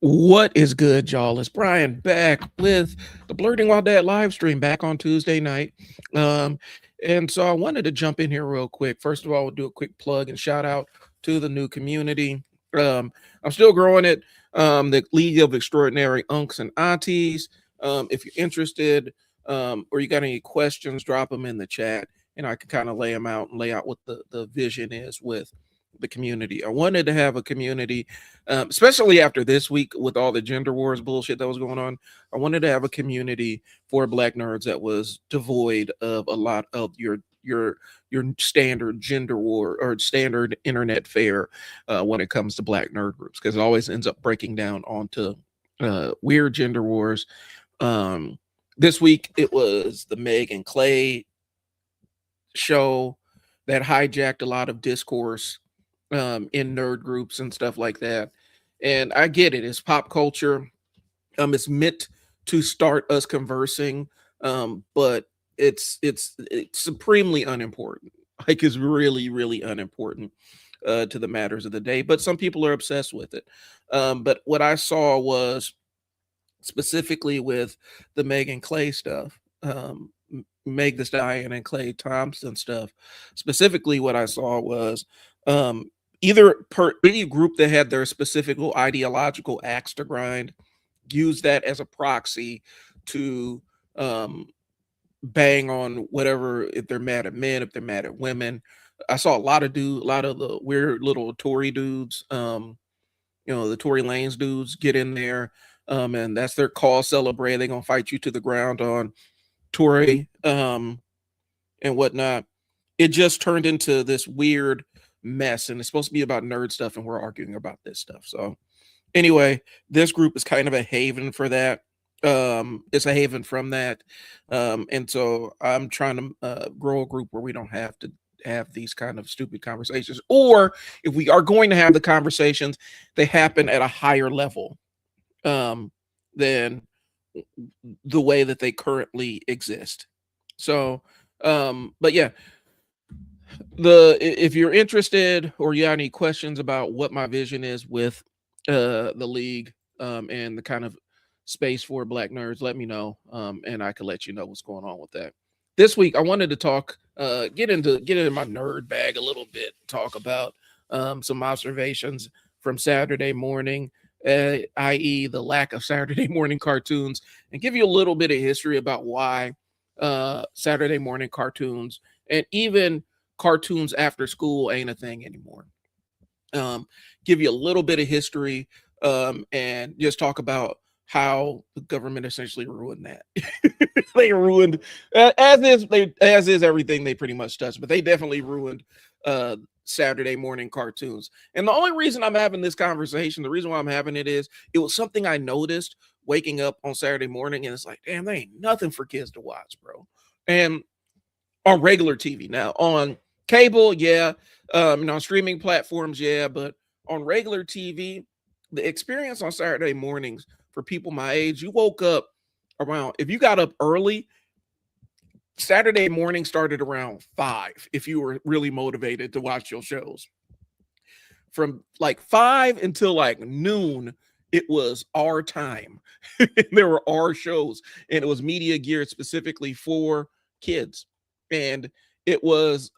What is good, y'all? It's Brian back with the Blurting While Dad live stream back on Tuesday night. Um, and so I wanted to jump in here real quick. First of all, we'll do a quick plug and shout out to the new community. I'm still growing it. The League of Extraordinary Unks and Aunties. If you're interested, or you got any questions, drop them in the chat, and I can kind of lay them out and lay out what the vision is with the community. I wanted to have a community, especially after this week with all the gender wars bullshit that was going on. I wanted to have a community for Black nerds that was devoid of a lot of your standard gender war or standard internet fare when it comes to Black nerd groups, because it always ends up breaking down onto weird gender wars. This week it was the Meg and Clay show that hijacked a lot of discourse in nerd groups and stuff like that. And I get it; it's pop culture. It's meant to start us conversing, but it's supremely unimportant. Like, it's really unimportant to the matters of the day. But some people are obsessed with it. But what I saw was specifically with the Megan Clay stuff, Meg the Stallion and Clay Thompson stuff. Specifically, what I saw was either any group that had their specific ideological axe to grind use that as a proxy to bang on whatever, if they're mad at men, if they're mad at women. I saw a lot of the weird little Tory dudes, the Tory Lanez dudes get in there, and that's their call celebrate. They're gonna fight you to the ground on Tory, and whatnot. It just turned into this weird mess, and it's supposed to be about nerd stuff, and we're arguing about this stuff. So anyway, this group is kind of a haven for that. It's a haven from that. And so I'm trying to grow a group where we don't have to have these kind of stupid conversations, or if we are going to have the conversations, they happen at a higher level than the way that they currently exist. So but yeah, if you're interested or you have any questions about what my vision is with the league, and the kind of space for Black nerds, let me know, and I can let you know what's going on with that. This week I wanted to talk, get into my nerd bag a little bit, talk about some observations from Saturday morning, i.e. the lack of Saturday morning cartoons, and give you a little bit of history about why Saturday morning cartoons and even cartoons after school ain't a thing anymore. Give you a little bit of history, and just talk about how the government essentially ruined that. They ruined, as is everything they pretty much touched, but they definitely ruined Saturday morning cartoons. And the only reason I'm having this conversation, the reason why I'm having it, is it was something I noticed waking up on Saturday morning, and it's like, damn, there ain't nothing for kids to watch, bro. And on regular TV. Now on cable, yeah, on streaming platforms, yeah, but on regular TV, the experience on Saturday mornings for people my age, you woke up around, if you got up early, Saturday morning started around 5 if you were really motivated to watch your shows. From like 5 until like noon, it was our time. There were our shows, and it was media geared specifically for kids. And it was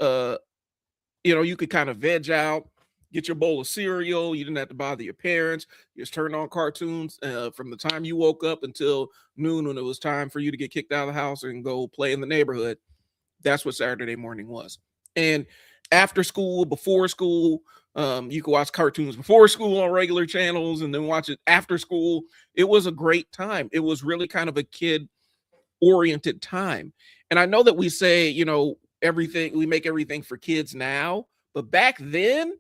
you could kind of veg out, get your bowl of cereal. You didn't have to bother your parents. You just turned on cartoons from the time you woke up until noon, when it was time for you to get kicked out of the house and go play in the neighborhood. That's what Saturday morning was. And after school, before school, you could watch cartoons before school on regular channels and then watch it after school. It was a great time. It was really kind of a kid oriented time. And I know that we say, everything, we make everything for kids now, but back then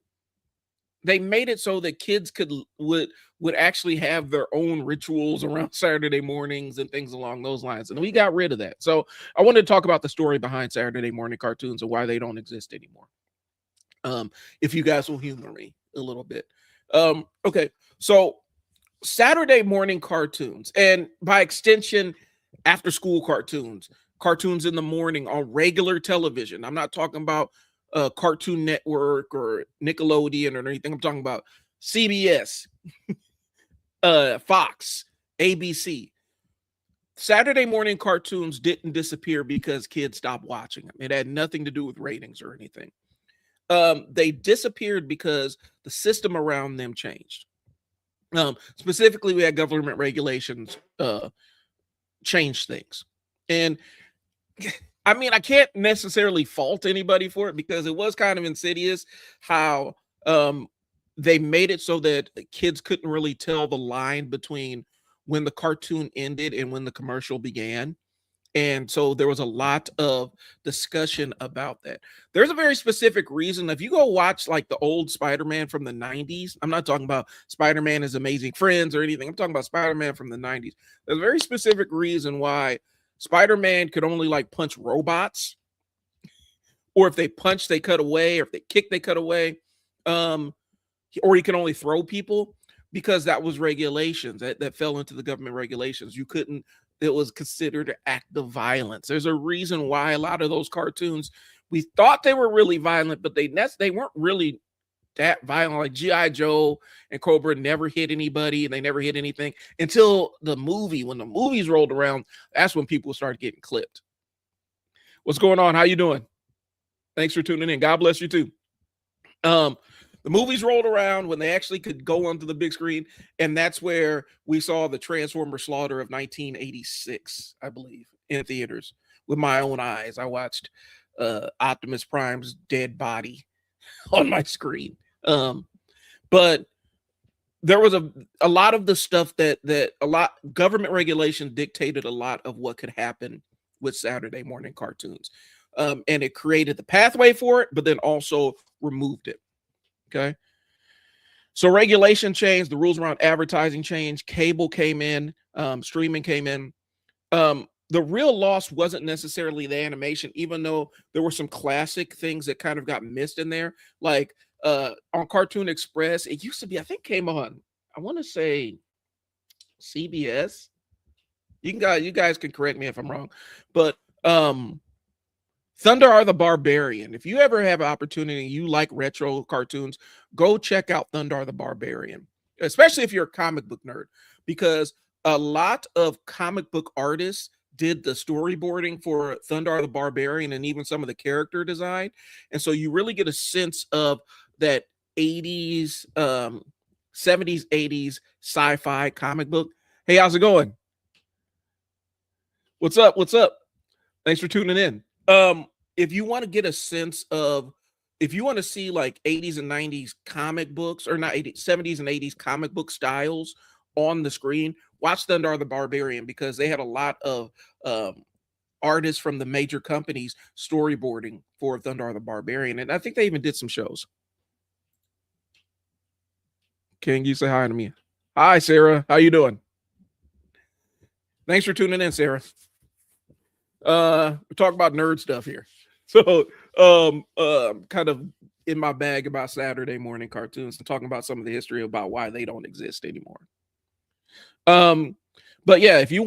they made it so that kids would actually have their own rituals around Saturday mornings and things along those lines. And we got rid of that. So I wanted to talk about the story behind Saturday morning cartoons and why they don't exist anymore. If you guys will humor me a little bit. Okay. So Saturday morning cartoons, and by extension, after school cartoons in the morning on regular television. I'm not talking about Cartoon Network or Nickelodeon or anything. I'm talking about CBS, Fox, ABC. Saturday morning cartoons didn't disappear because kids stopped watching them. It had nothing to do with ratings or anything. They disappeared because the system around them changed. Specifically, we had government regulations change things. And I mean, I can't necessarily fault anybody for it because it was kind of insidious how they made it so that kids couldn't really tell the line between when the cartoon ended and when the commercial began. And so there was a lot of discussion about that. There's a very specific reason. If you go watch like the old Spider-Man from the 90s, I'm not talking about Spider-Man as Amazing Friends or anything. I'm talking about Spider-Man from the 90s. There's a very specific reason why Spider-Man could only like punch robots, or if they punch, they cut away, or if they kick, they cut away. Or he can only throw people because that was regulations that fell into the government regulations. You couldn't, it was considered an act of violence. There's a reason why a lot of those cartoons, we thought they were really violent, but they weren't really that violent. Like G.I. Joe and Cobra never hit anybody and they never hit anything until the movie. When the movies rolled around, that's when people started getting clipped. What's going on? How you doing? Thanks for tuning in. God bless you too. The movies rolled around when they actually could go onto the big screen, and that's where we saw the Transformer slaughter of 1986, I believe, in theaters with my own eyes. I watched Optimus Prime's dead body on my screen. But there was a lot of the stuff that government regulation dictated a lot of what could happen with Saturday morning cartoons. And it created the pathway for it, but then also removed it. Okay. So regulation changed, the rules around advertising changed, cable came in, streaming came in. The real loss wasn't necessarily the animation, even though there were some classic things that kind of got missed in there. Like on Cartoon Express, it used to be, I think came on, I want to say CBS. You guys can correct me if I'm wrong, but Thunder R the Barbarian. If you ever have an opportunity, you like retro cartoons, go check out Thunder R the Barbarian, especially if you're a comic book nerd, because a lot of comic book artists did the storyboarding for Thunder R the Barbarian and even some of the character design. And so you really get a sense of that 80s, 70s, 80s sci-fi comic book. Hey, how's it going? What's up? What's up? Thanks for tuning in. If you want to get a sense of, if you want to see like 80s and 90s comic books, or not 80s, 70s and 80s comic book styles on the screen, watch Thunder R the Barbarian, because they had a lot of artists from the major companies storyboarding for Thunder R the Barbarian. And I think they even did some shows. Can you say hi to me? Hi, Sarah. How you doing? Thanks for tuning in, Sarah. We're talking about nerd stuff here. So kind of in my bag about Saturday morning cartoons and talking about some of the history about why they don't exist anymore. But yeah, if you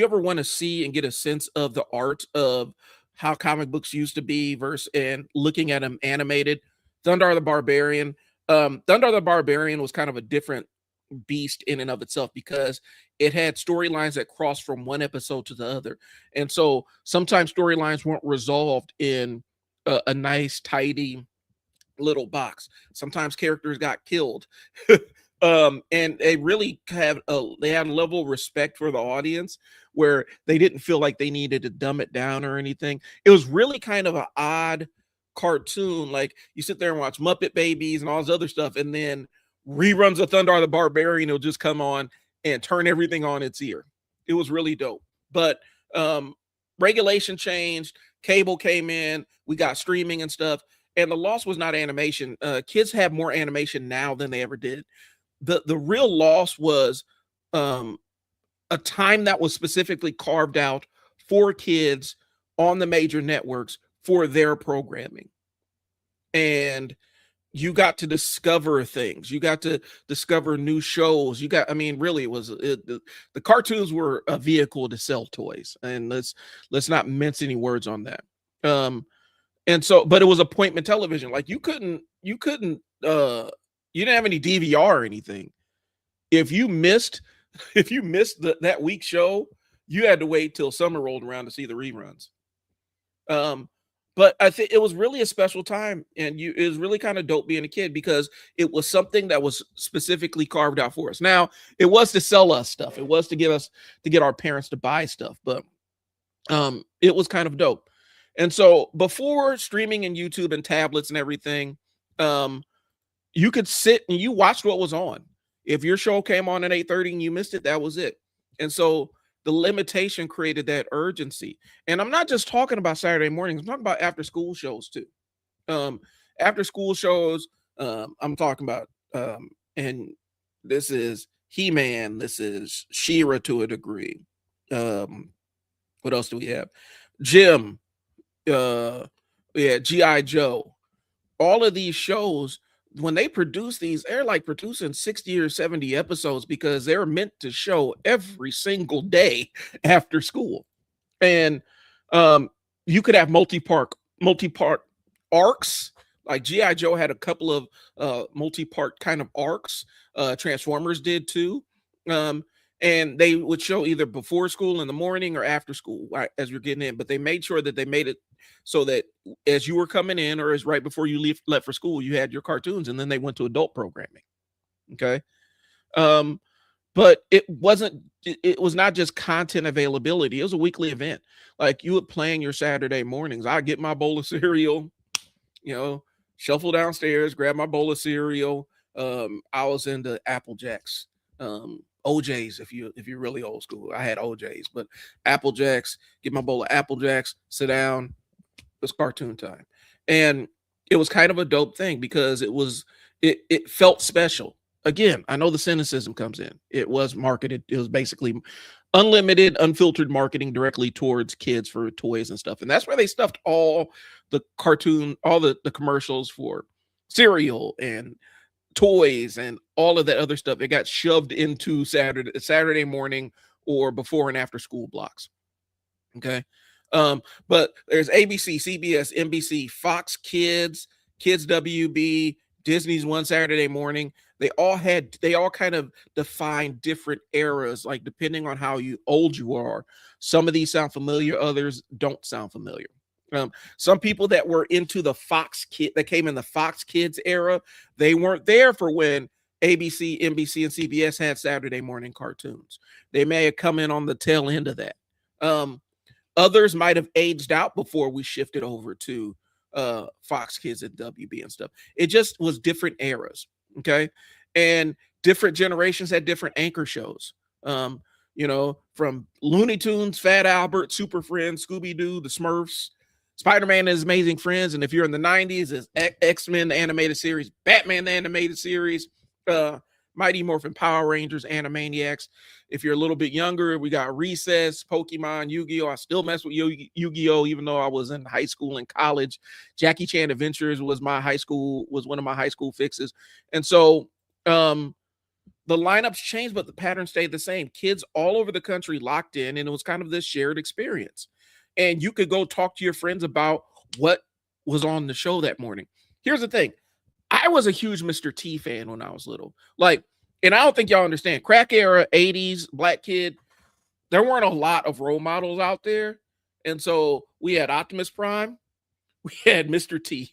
ever want to see and get a sense of the art of how comic books used to be versus and looking at them animated, Thunder R the Barbarian. Thunder R the Barbarian was kind of a different beast in and of itself because it had storylines that crossed from one episode to the other. And so sometimes storylines weren't resolved in a nice, tidy little box. Sometimes characters got killed. And they really had a level of respect for the audience where they didn't feel like they needed to dumb it down or anything. It was really kind of an odd cartoon. Like you sit there and watch Muppet Babies and all this other stuff, and then reruns of Thunder R the Barbarian will just come on and turn everything on its ear. It was really dope. But regulation changed, cable came in, we got streaming and stuff, and the loss was not animation. Kids have more animation now than they ever did. The real loss was a time that was specifically carved out for kids on the major networks for their programming. And you got to discover things. You got to discover new shows. Really, it was the cartoons were a vehicle to sell toys, and let's not mince any words on that. And so, but it was appointment television. Like you didn't have any DVR or anything. If you missed, if you missed that week's show, you had to wait till summer rolled around to see the reruns. Um, but I think it was really a special time, and it was really kind of dope being a kid because it was something that was specifically carved out for us. Now, it was to sell us stuff. It was to get our parents to buy stuff, but it was kind of dope. And so before streaming and YouTube and tablets and everything, um, you could sit and you watched what was on. If your show came on at 8:30 and you missed it, that was it. And so the limitation created that urgency. And I'm not just talking about Saturday mornings, I'm talking about after school shows too. Um, After school shows, I'm talking about and this is He-Man, this is She-Ra to a degree. What else do we have? Jim, yeah, G.I. Joe. All of these shows, when they produce these, they're like producing 60 or 70 episodes because they're meant to show every single day after school. And um, you could have multi-part arcs. Like G.I. Joe had a couple of multi-part kind of arcs. Transformers did too. Um, and they would show either before school in the morning or after school as you're getting in. But they made sure that they made it so that as you were coming in or as right before you left for school, you had your cartoons, and then they went to adult programming. Okay. Um, but it was not just content availability. It was a weekly event. Like you would plan your Saturday mornings. I get my bowl of cereal, shuffle downstairs, grab my bowl of cereal. I was into Apple Jacks, OJ's. If you're really old school, I had OJ's, but Apple Jacks. Get my bowl of Apple Jacks, sit down. It was cartoon time, and it was kind of a dope thing because it felt special. Again, I know the cynicism comes in. It was marketed. It was basically unlimited, unfiltered marketing directly towards kids for toys and stuff. And that's where they stuffed all the commercials for cereal and toys and all of that other stuff. It got shoved into Saturday morning or before and after school blocks. Okay. But there's ABC, CBS, NBC, Fox Kids, Kids WB, Disney's One Saturday Morning. They all kind of defined different eras, like depending on how old you are. Some of these sound familiar, others don't sound familiar. Some people that were into the that came in the Fox Kids era, they weren't there for when ABC, NBC, and CBS had Saturday morning cartoons. They may have come in on the tail end of that. Others might have aged out before we shifted over to Fox Kids and WB and stuff. It just was different eras. Okay. And different generations had different anchor shows. From Looney Tunes, Fat Albert, Super Friends, Scooby-Doo, the Smurfs, Spider-Man and His Amazing Friends. And if you're in the 90s, it's X-Men, the animated series, Batman, the animated series, Mighty Morphin Power Rangers, Animaniacs. If you're a little bit younger, we got Recess, Pokemon, Yu-Gi-Oh! I still mess with Yu-Gi-Oh! Even though I was in high school and college. Jackie Chan Adventures was one of my high school fixes. And so the lineups changed, but the pattern stayed the same. Kids all over the country locked in, and it was kind of this shared experience. And you could go talk to your friends about what was on the show that morning. Here's the thing. I was a huge Mr. T fan when I was little. And I don't think y'all understand. Crack era, 80s, black kid, there weren't a lot of role models out there. And so we had Optimus Prime, we had Mr. T.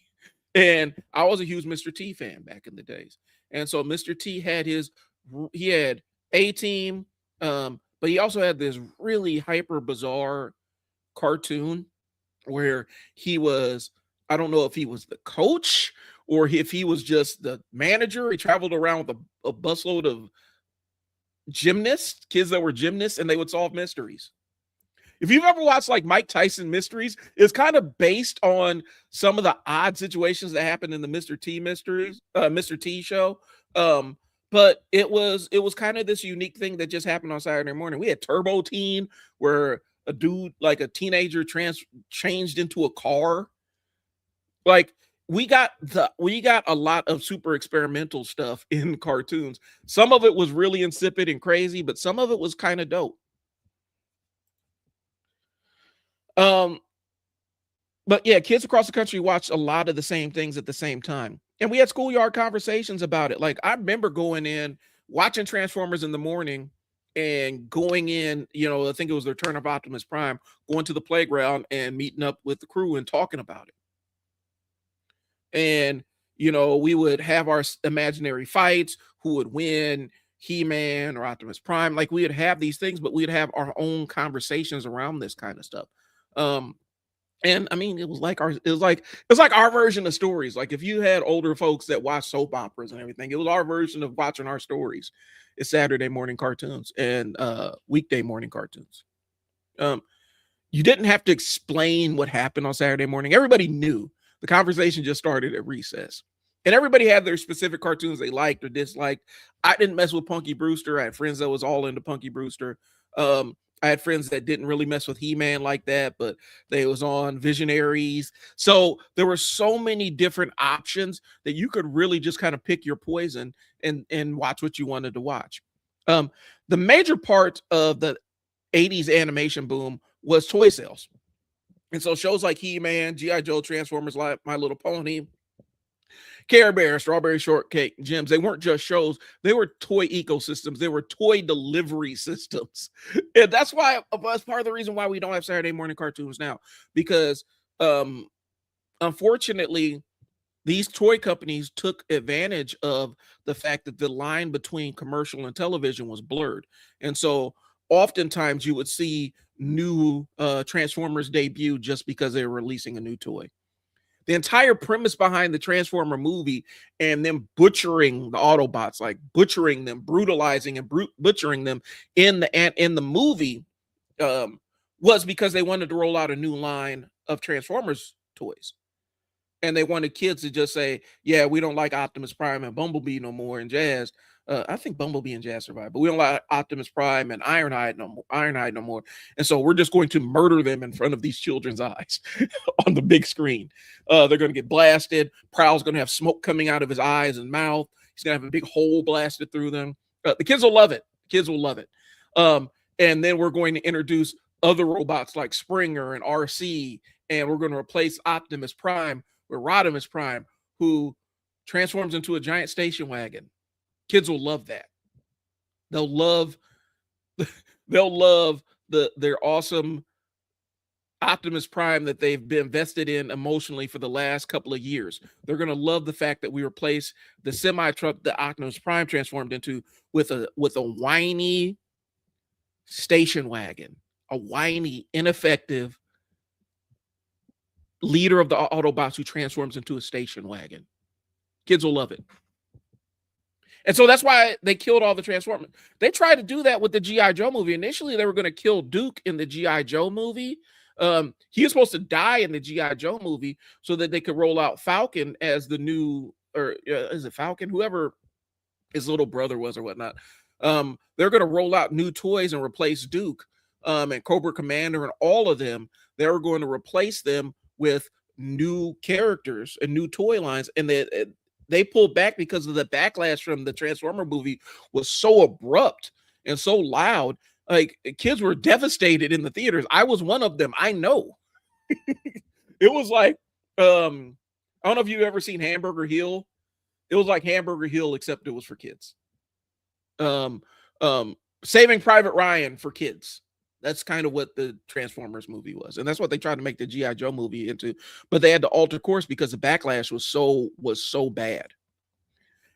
And I was a huge Mr. T fan back in the days. And so Mr. T had A-Team, but he also had this really hyper bizarre cartoon where he was, I don't know if he was the coach or if he was just the manager. He traveled around with a busload of kids that were gymnasts, and they would solve mysteries. If you've ever watched like Mike Tyson Mysteries, it's kind of based on some of the odd situations that happened in the Mr. T show. But it was kind of this unique thing that just happened on Saturday morning. We had Turbo Teen, where a dude, like a teenager, changed into a car. Like we got a lot of super experimental stuff in cartoons. Some of it was really insipid and crazy, but some of it was kind of dope. But yeah, kids across the country watched a lot of the same things at the same time. And we had schoolyard conversations about it. Like I remember going in watching Transformers in the morning and going in, I think it was the Return of Optimus Prime, going to the playground and meeting up with the crew and talking about it. And, we would have our imaginary fights, who would win, He-Man or Optimus Prime. Like, we would have these things, but we'd have our own conversations around this kind of stuff. And I mean, it was like our version of stories. Like, if you had older folks that watch soap operas and everything, it was our version of watching our stories. It's Saturday morning cartoons and weekday morning cartoons. You didn't have to explain what happened on Saturday morning. Everybody knew. The conversation just started at recess. And everybody had their specific cartoons they liked or disliked. I didn't mess with Punky Brewster. I had friends that was all into Punky Brewster. I had friends that didn't really mess with He-Man like that, but they was on Visionaries. So there were so many different options that you could really just kind of pick your poison and watch what you wanted to watch. The major part of the 80s animation boom was toy sales. And so shows like He-Man, G.I. Joe, Transformers, My Little Pony, Care Bear, Strawberry Shortcake, Gems, they weren't just shows. They were toy ecosystems. They were toy delivery systems. And that's part of the reason why we don't have Saturday morning cartoons now. Because unfortunately, these toy companies took advantage of the fact that the line between commercial and television was blurred. And so oftentimes you would see new Transformers debut just because they were releasing a new toy. The entire premise behind the Transformer movie and them butchering the Autobots, like butchering them, brutalizing and butchering them in the movie, was because they wanted to roll out a new line of Transformers toys. And they wanted kids to just say, yeah, we don't like Optimus Prime and Bumblebee no more and Jazz. I think Bumblebee and Jazz survived, but we don't like Optimus Prime and Ironhide no more. And so we're just going to murder them in front of these children's eyes on the big screen. They're going to get blasted. Prowl's going to have smoke coming out of his eyes and mouth. He's going to have a big hole blasted through them. The kids will love it. Kids will love it. And then we're going to introduce other robots like Springer and RC, and we're going to replace Optimus Prime with Rodimus Prime, who transforms into a giant station wagon. Kids will love that. They'll love their awesome Optimus Prime that they've been invested in emotionally for the last couple of years. They're going to love the fact that we replaced the semi-truck that Optimus Prime transformed into with a whiny station wagon, a whiny, ineffective leader of the Autobots who transforms into a station wagon. Kids will love it. And so that's why they killed all the Transformers. They tried to do that with the G.I. Joe movie. Initially, they were going to kill Duke in the G.I. Joe movie. He was supposed to die in the G.I. Joe movie so that they could roll out Falcon as the new, or is it Falcon? Whoever his little brother was or whatnot. They're going to roll out new toys and replace Duke and Cobra Commander and all of them. They were going to replace them with new characters and new toy lines. And they pulled back because of the backlash from the Transformer movie was so abrupt and so loud. Like, kids were devastated in the theaters. I was one of them. I know. It was like, I don't know if you've ever seen Hamburger Hill. It was like Hamburger Hill, except it was for kids. Saving Private Ryan for kids. That's kind of what the Transformers movie was. And that's what they tried to make the G.I. Joe movie into. But they had to alter course because the backlash was so bad.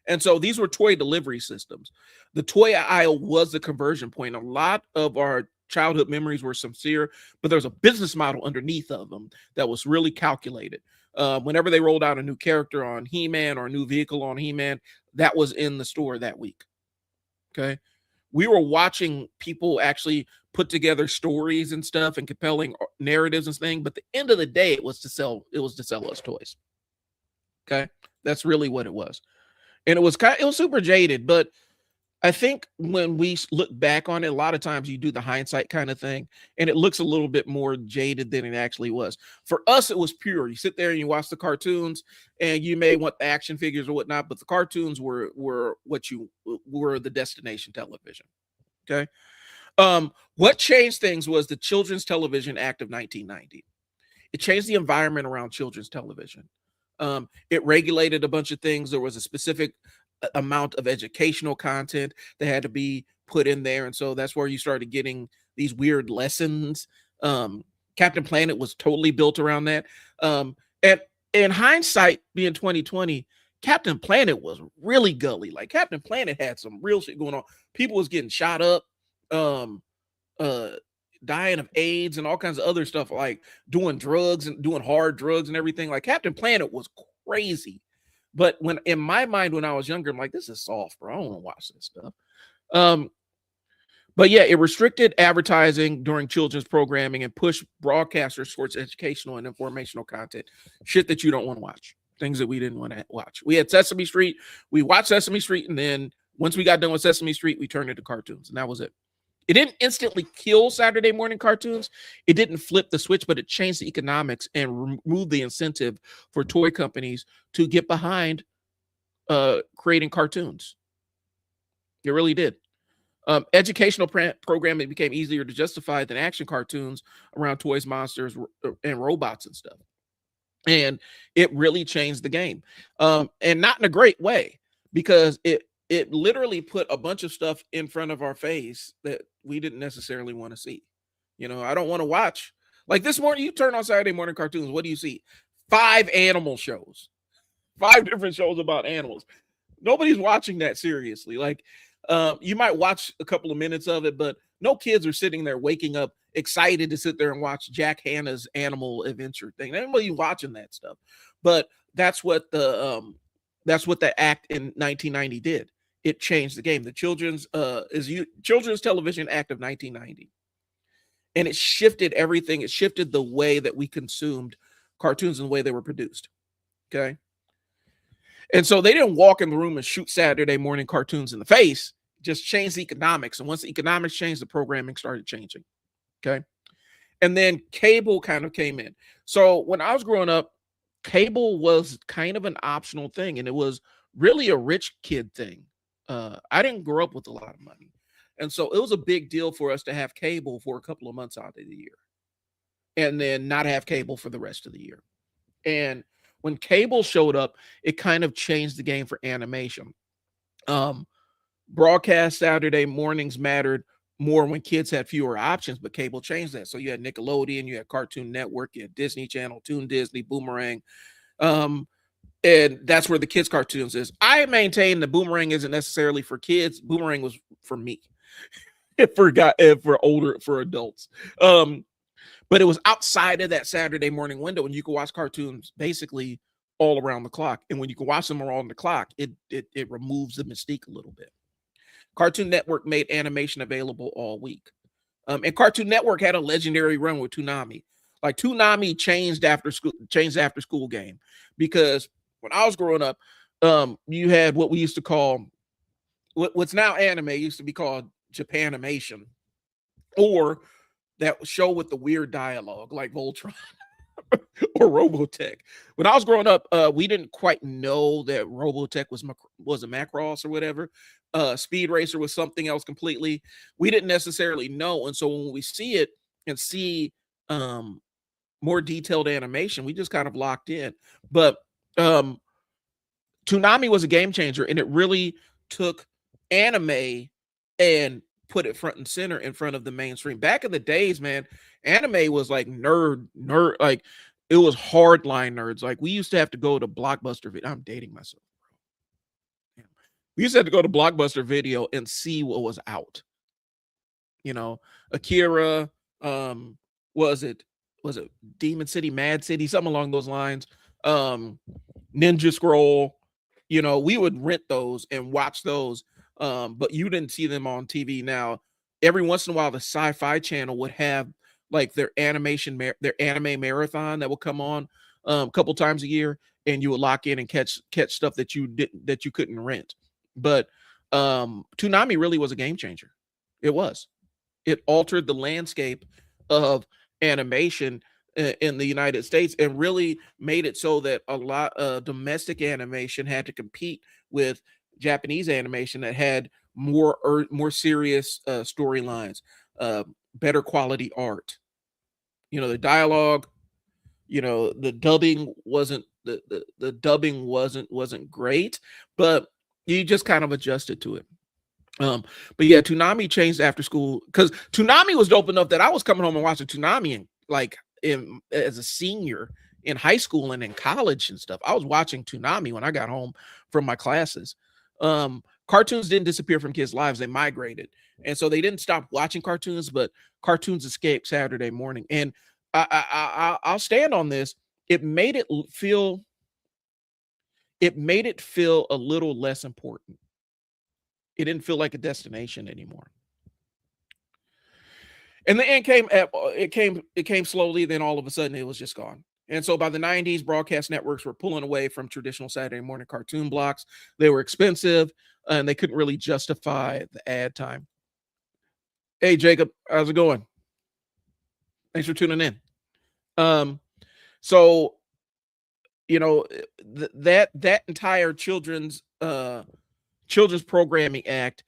And so these were toy delivery systems. The toy aisle was the conversion point. A lot of our childhood memories were sincere, but there's a business model underneath of them that was really calculated. Whenever they rolled out a new character on He-Man or a new vehicle on He-Man, that was in the store that week. Okay. We were watching people actually put together stories and stuff and compelling narratives and things. But at the end of the day, it was to sell us toys. Okay. That's really what it was. And it was super jaded, but I think when we look back on it, a lot of times you do the hindsight kind of thing, and it looks a little bit more jaded than it actually was. For us, it was pure. You sit there and you watch the cartoons, and you may want the action figures or whatnot, but the cartoons were the destination television. Okay. What changed things was the Children's Television Act of 1990. It changed the environment around children's television. It regulated a bunch of things. There was a specific amount of educational content that had to be put in there. And so that's where you started getting these weird lessons. Um, Captain Planet was totally built around that. And in hindsight, being 2020, Captain Planet was really gully. Like Captain Planet had some real shit going on. People was getting shot up, um, uh, dying of AIDS and all kinds of other stuff, like doing drugs and doing hard drugs and everything. Like Captain Planet was crazy. But when in my mind, when I was younger, I'm like, this is soft, bro. I don't want to watch this stuff. Um, but yeah, it restricted advertising during children's programming and pushed broadcasters towards educational and informational content, shit that you don't want to watch, things that we didn't want to watch. We had Sesame Street, we watched Sesame Street, and then once we got done with Sesame Street, we turned it to cartoons, and that was it. It didn't instantly kill Saturday morning cartoons. It didn't flip the switch, but it changed the economics and removed the incentive for toy companies to get behind creating cartoons. It really did. Educational programming became easier to justify than action cartoons around toys, monsters, and robots and stuff. And it really changed the game, and not in a great way, because it literally put a bunch of stuff in front of our face that we didn't necessarily want to see. I don't want to watch, like this morning. You turn on Saturday morning cartoons. What do you see? 5 animal shows, 5 different shows about animals. Nobody's watching that seriously. Like, you might watch a couple of minutes of it, but no kids are sitting there waking up excited to sit there and watch Jack Hanna's animal adventure thing. Nobody watching that stuff. But that's what the act in 1990 did. It changed the game. The Children's Television Act of 1990. And it shifted everything. It shifted the way that we consumed cartoons and the way they were produced. Okay. And so they didn't walk in the room and shoot Saturday morning cartoons in the face, just change the economics. And once the economics changed, the programming started changing. Okay. And then cable kind of came in. So when I was growing up, cable was kind of an optional thing, and it was really a rich kid thing. I didn't grow up with a lot of money. And so it was a big deal for us to have cable for a couple of months out of the year and then not have cable for the rest of the year. And when cable showed up, it kind of changed the game for animation. Broadcast Saturday mornings mattered more when kids had fewer options, but cable changed that. So you had Nickelodeon, you had Cartoon Network, you had Disney Channel, Toon Disney, Boomerang. And that's where the kids' cartoons is. I maintain the Boomerang isn't necessarily for kids. Boomerang was for me. For adults. But it was outside of that Saturday morning window, and you could watch cartoons basically all around the clock. And when you can watch them around the clock, it removes the mystique a little bit. Cartoon Network made animation available all week. And Cartoon Network had a legendary run with Toonami. Like Toonami changed after school game, because when I was growing up, you had what we used to call what's now anime used to be called Japanimation, or that show with the weird dialogue like Voltron or Robotech. When I was growing up, we didn't quite know that Robotech was a Macross or whatever. Speed Racer was something else completely. We didn't necessarily know, and so when we see it and see more detailed animation, we just kind of locked in. But Toonami was a game changer, and it really took anime and put it front and center in front of the mainstream. Back in the days, man, anime was like nerd, like it was hardline nerds. Like we used to have to go to Blockbuster Video. I'm dating myself, bro. We used to have to go to Blockbuster Video and see what was out. Akira, was it Demon City, Mad City, something along those lines. Ninja Scroll. We would rent those and watch those. But you didn't see them on TV. Now, every once in a while, the Sci-Fi Channel would have like their anime marathon that will come on a couple times a year, and you would lock in and catch stuff that you couldn't rent. But Toonami really was a game changer. It was. It altered the landscape of animation in the United States, and really made it so that a lot of domestic animation had to compete with Japanese animation that had more serious storylines, better quality art. The dialogue, the dubbing wasn't great, but You just kind of adjusted to it. But yeah, Toonami changed after school because Toonami was dope enough that I was coming home and watching Toonami and like as a senior in high school and in college and stuff. I was watching Toonami when I got home from my classes. Cartoons didn't disappear from kids' lives; they migrated, and so they didn't stop watching cartoons, but cartoons escaped Saturday morning. And I'll stand on this. It made it feel. It made it feel a little less important. It didn't feel like a destination anymore. And the end came at it came slowly, then all of a sudden it was just gone. And so by the 90s, broadcast networks were pulling away from traditional Saturday morning cartoon blocks. They were expensive and they couldn't really justify the ad time. Hey Jacob, how's it going? Thanks for tuning in. Um, so that entire children's programming act,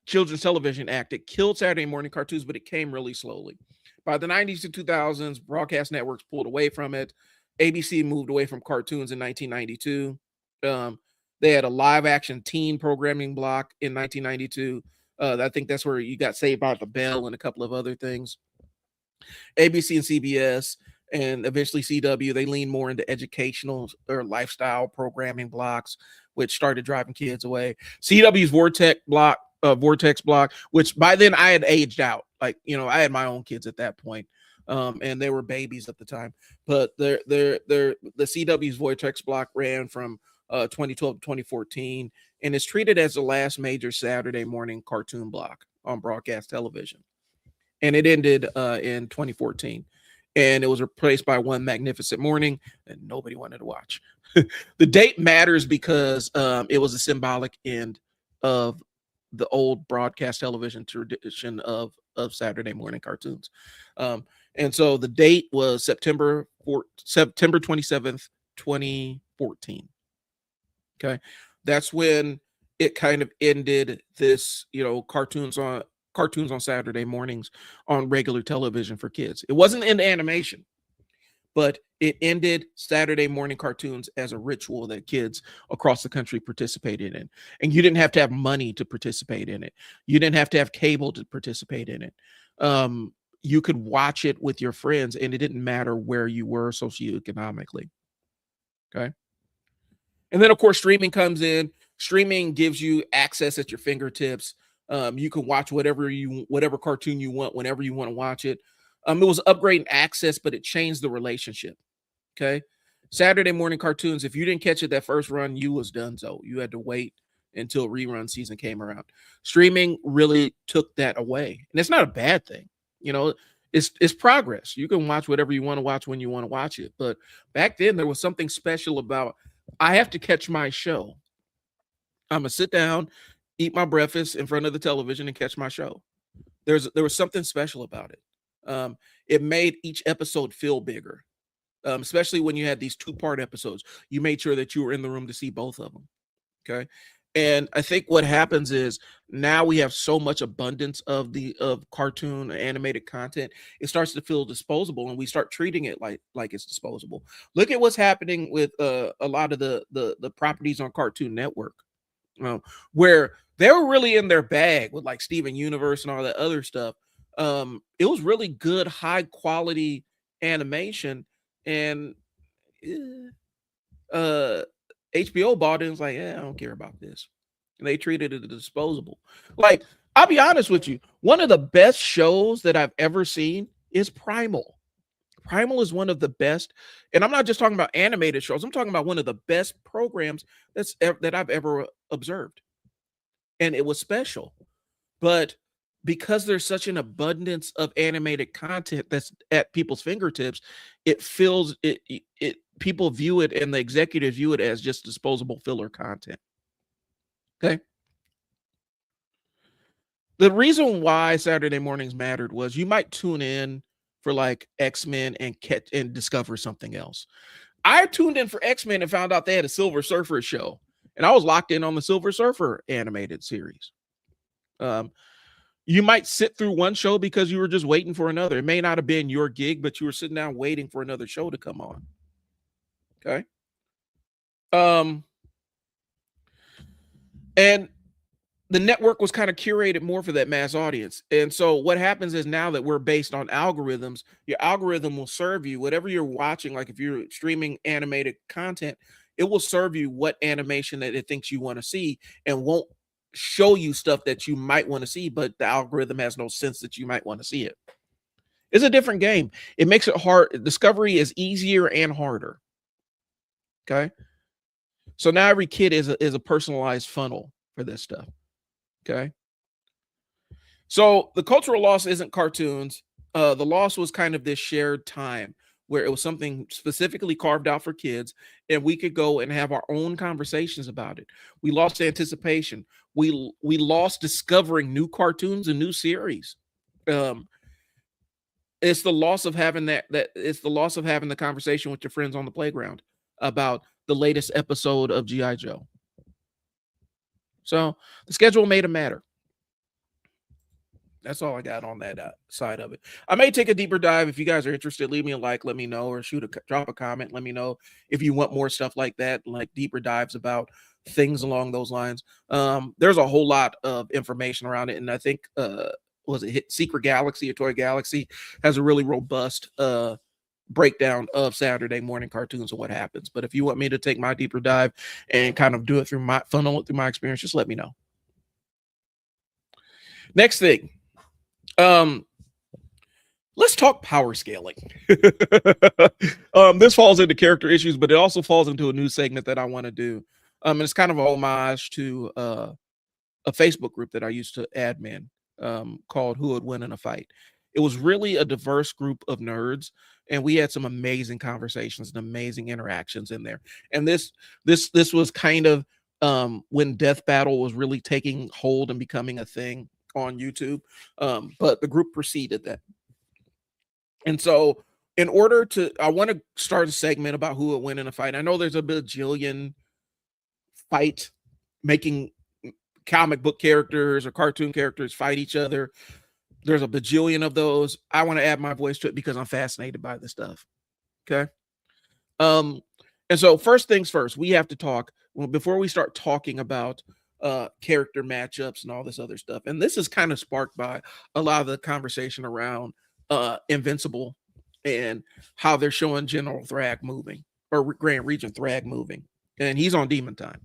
children's television act, it killed Saturday morning cartoons, but it came really slowly. By the 90s to 2000s, broadcast networks pulled away from it. ABC moved away from cartoons in 1992. They had a live action teen programming block in 1992. I think that's where you got Saved by the Bell and a couple of other things. ABC and CBS and eventually CW, they leaned more into educational or lifestyle programming blocks, which started driving kids away. CW's Vortex block, which by then I had aged out. Like, I had my own kids at that point. And they were babies at the time. But the CW's Vortex block ran from 2012 to 2014 and is treated as the last major Saturday morning cartoon block on broadcast television. And it ended in 2014. And it was replaced by One Magnificent Morning that nobody wanted to watch. The date matters because it was a symbolic end of the old broadcast television tradition of Saturday morning cartoons. And so the date was September 27th, 2014. Okay. That's when it kind of ended this, cartoons on Saturday mornings on regular television for kids. It wasn't in animation, but it ended Saturday morning cartoons as a ritual that kids across the country participated in. And you didn't have to have money to participate in it. You didn't have to have cable to participate in it. You could watch it with your friends, and it didn't matter where you were socioeconomically. Okay. And then, of course, streaming comes in. Streaming gives you access at your fingertips. You can watch whatever cartoon you want whenever you want to watch it. It was upgrading access, but it changed the relationship. Okay. Saturday morning cartoons, if you didn't catch it that first run, you was done. So you had to wait until rerun season came around. Streaming really took that away. And it's not a bad thing. It's progress. You can watch whatever you want to watch when you want to watch it. But back then there was something special about I have to catch my show. I'm gonna sit down, eat my breakfast in front of the television, and catch my show. There was something special about it. It made each episode feel bigger, especially when you had these 2-part episodes. You made sure that you were in the room to see both of them. Okay. And I think what happens is now we have so much abundance of cartoon animated content, it starts to feel disposable, and we start treating it like it's disposable. Look at what's happening with a lot of the properties on Cartoon Network, where they were really in their bag with like Steven Universe and all that other stuff. It was really good, high quality animation, and HBO bought it and was like, I don't care about this. And they treated it as disposable. Like, I'll be honest with you. One of the best shows that I've ever seen is Primal. Primal is one of the best. And I'm not just talking about animated shows. I'm talking about one of the best programs that I've ever observed. And it was special. But because there's such an abundance of animated content that's at people's fingertips, it feels it people view it, and the executives view it as just disposable filler content. Okay. The reason why Saturday mornings mattered was you might tune in for like X-Men and discover something else. I tuned in for X-Men and found out they had a Silver Surfer show, and I was locked in on the Silver Surfer animated series. You might sit through one show because you were just waiting for another. It may not have been your gig, but you were sitting down waiting for another show to come on. Okay. And the network was kind of curated more for that mass audience. And so what happens is now that we're based on algorithms, your algorithm will serve you whatever you're watching. Like if you're streaming animated content, it will serve you what animation that it thinks you want to see and won't show you stuff that you might want to see, but the algorithm has no sense that you might want to see it. It's a different game. It makes it hard. Discovery is easier and harder. Okay. So now every kid is a personalized funnel for this stuff. Okay. So the cultural loss isn't cartoons. The loss was kind of this shared time where it was something specifically carved out for kids, and we could go and have our own conversations about it. We lost anticipation. We lost discovering new cartoons and new series. Um, it's the loss of having that it's the loss of having the conversation with your friends on the playground about the latest episode of GI Joe. So the schedule made a matter. That's all I got on that side of it. I may take a deeper dive. If you guys are interested, leave me a like, let me know, or drop a comment. Let me know if you want more stuff like that, like deeper dives about things along those lines. There's a whole lot of information around it. And I think, was it Secret Galaxy or Toy Galaxy has a really robust breakdown of Saturday morning cartoons and what happens. But if you want me to take my deeper dive and kind of do it through my funnel, through my experience, just let me know. Next thing. Let's talk power scaling. This falls into character issues, but it also falls into a new segment that I want to do. And it's kind of a homage to a Facebook group that I used to admin, called Who Would Win in a Fight. It was really a diverse group of nerds, and we had some amazing conversations and amazing interactions in there. And this was kind of when Death Battle was really taking hold and becoming a thing on YouTube. But the group preceded that. And so I want to start a segment about who would win in a fight. I know there's a bajillion fight making comic book characters or cartoon characters fight each other. There's a bajillion of those. I want to add my voice to it because I'm fascinated by this stuff. Okay. And so first things first, we have to talk before we start talking about character matchups and all this other stuff. And this is kind of sparked by a lot of the conversation around Invincible and how they're showing General Thrag moving, or Grand Regent Thrag moving, and he's on Demon Time.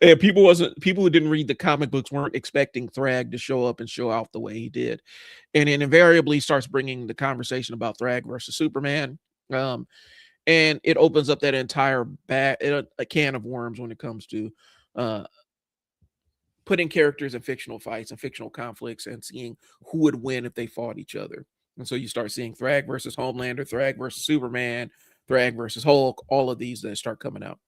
And people who didn't read the comic books weren't expecting Thrag to show up and show out the way he did, and it invariably starts bringing the conversation about Thrag versus Superman. And it opens up that entire a can of worms when it comes to putting characters in fictional fights and fictional conflicts and seeing who would win if they fought each other. And so you start seeing Thrag versus Homelander, Thrag versus Superman, Thrag versus Hulk, all of these that start coming out.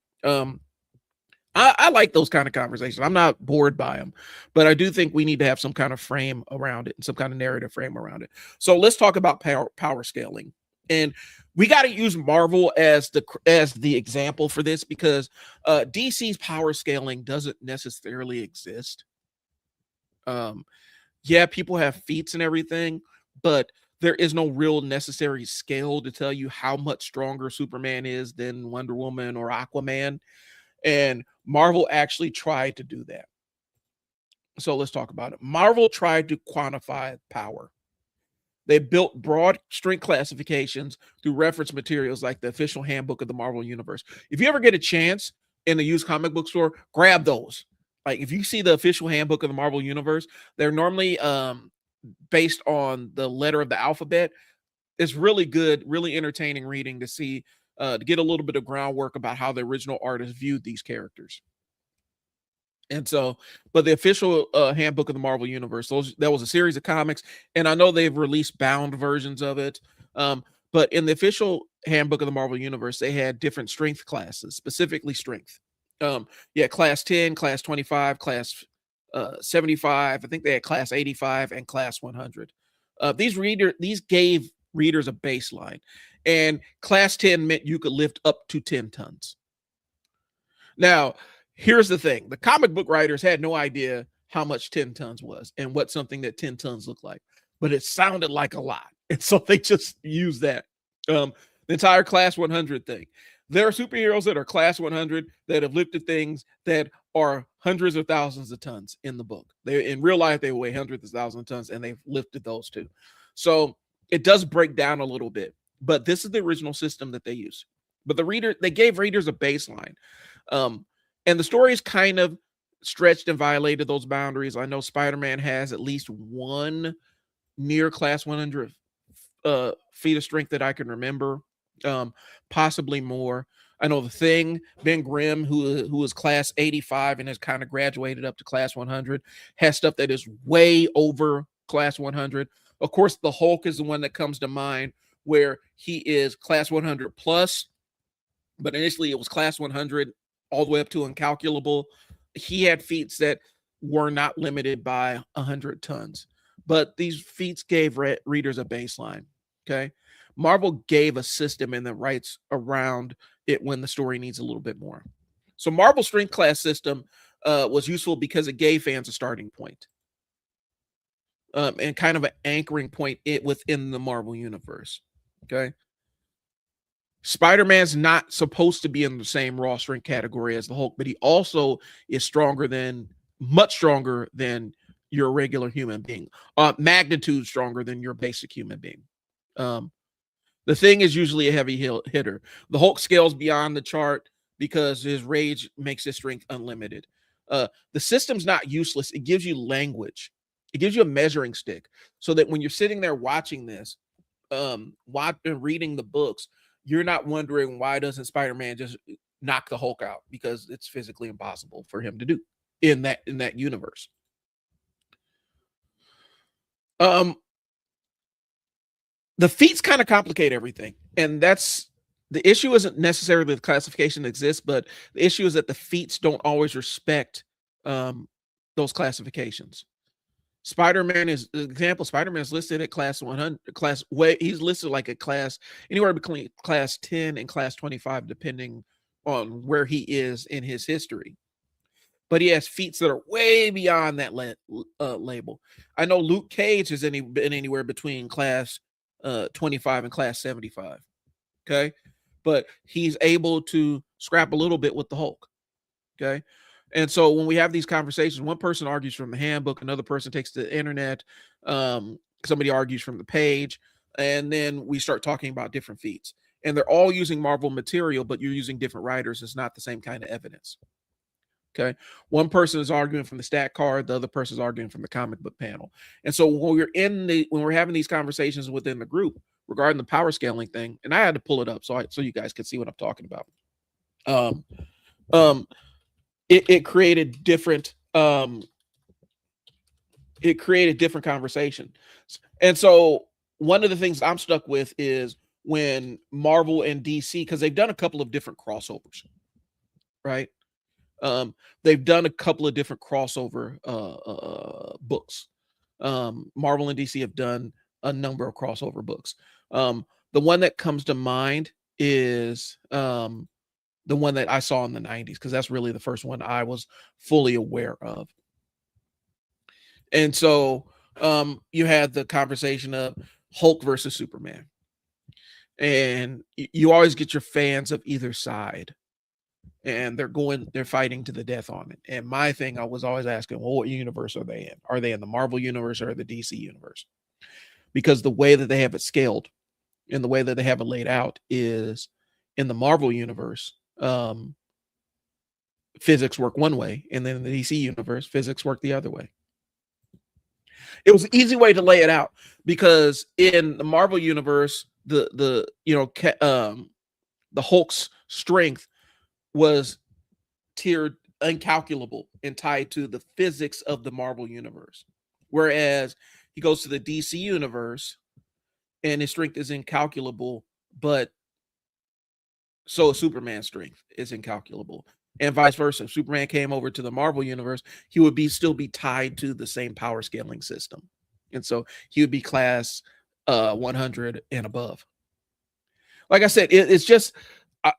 I like those kind of conversations. I'm not bored by them, but I do think we need to have some kind of frame around it and some kind of narrative frame around it. So let's talk about power scaling. And we got to use Marvel as the example for this, because DC's power scaling doesn't necessarily exist. Yeah, people have feats and everything, but there is no real necessary scale to tell you how much stronger Superman is than Wonder Woman or Aquaman. And Marvel actually tried to do that. So let's talk about it. Marvel tried to quantify power. They built broad strength classifications through reference materials like the official handbook of the Marvel Universe. If you ever get a chance in the used comic book store, grab those. Like if you see the official handbook of the Marvel Universe, they're normally based on the letter of the alphabet. It's really good, really entertaining reading to see, to get a little bit of groundwork about how the original artists viewed these characters. And so, but the official handbook of the Marvel Universe, that was a series of comics, and I know they've released bound versions of it. But in the official handbook of the Marvel Universe, they had different strength classes, specifically strength. Class 10, class 25, class 75. I think they had class 85 and class 100. These gave readers a baseline, and class 10 meant you could lift up to 10 tons. Now, here's the thing. The comic book writers had no idea how much 10 tons was and what something that 10 tons looked like, but it sounded like a lot. And so they just used that. The entire class 100 thing. There are superheroes that are class 100 that have lifted things that are hundreds of thousands of tons in the book. They in real life they weigh hundreds of thousands of tons, and they've lifted those too. So it does break down a little bit, but this is the original system that they use. But they gave readers a baseline, um, and the stories kind of stretched and violated those boundaries. I know Spider-Man has at least one near class 100 feet of strength that I can remember, um, possibly more. I know the Thing, Ben Grimm, who is class 85 and has kind of graduated up to class 100, has stuff that is way over class 100. Of course, the Hulk is the one that comes to mind, where he is class 100 plus, but initially it was class 100 all the way up to incalculable. He had feats that were not limited by 100 tons, but these feats gave readers a baseline. Okay. Marvel gave a system and the rights around it when the story needs a little bit more. So Marvel strength class system was useful because it gave fans a starting point, and kind of an anchoring point within the Marvel universe. Okay. Spider-Man's not supposed to be in the same raw strength category as the Hulk, but he also is much stronger than your regular human being. Magnitude stronger than your basic human being. The Thing is usually a heavy hitter. The Hulk scales beyond the chart because his rage makes his strength unlimited. The system's not useless. It gives you language. It gives you a measuring stick so that when you're sitting there watching this, reading the books, you're not wondering why doesn't Spider-Man just knock the Hulk out, because it's physically impossible for him to do in that universe. The feats kind of complicate everything, and that's the issue. Isn't necessarily the classification exists, but the issue is that the feats don't always respect those classifications. Spider-Man is an example. Spider-Man is listed at class 100, he's listed like a class anywhere between class 10 and class 25, depending on where he is in his history. But he has feats that are way beyond that label. I know Luke Cage has been anywhere between class 25 and class 75. Okay. But he's able to scrap a little bit with the Hulk. Okay. And so when we have these conversations, one person argues from the handbook, another person takes the internet, somebody argues from the page, and then we start talking about different feats. And they're all using Marvel material, but you're using different writers. It's not the same kind of evidence. Okay. One person is arguing from the stat card, the other person is arguing from the comic book panel. And so when we're having these conversations within the group regarding the power scaling thing, and I had to pull it up so you guys could see what I'm talking about. It created different conversation. And so one of the things I'm stuck with is when Marvel and DC, because they've done a couple of different crossovers, right? They've done a couple of different crossover books. Marvel and DC have done a number of crossover books. The one that comes to mind is the one that I saw in the 90s, because that's really the first one I was fully aware of. And so you had the conversation of Hulk versus Superman. And you always get your fans of either side, and they're fighting to the death on it. And my thing, I was always asking, well, what universe are they in? Are they in the Marvel universe or the DC universe? Because the way that they have it scaled and the way that they have it laid out is in the Marvel universe, physics work one way, and then in the DC universe, physics work the other way. It was an easy way to lay it out, because in the Marvel universe, the Hulk's strength was tiered incalculable and tied to the physics of the Marvel universe. Whereas he goes to the DC universe and his strength is incalculable, but so Superman's strength is incalculable, and vice versa. If Superman came over to the Marvel universe, he would still be tied to the same power scaling system. And so he would be class 100 and above. Like I said, it's just,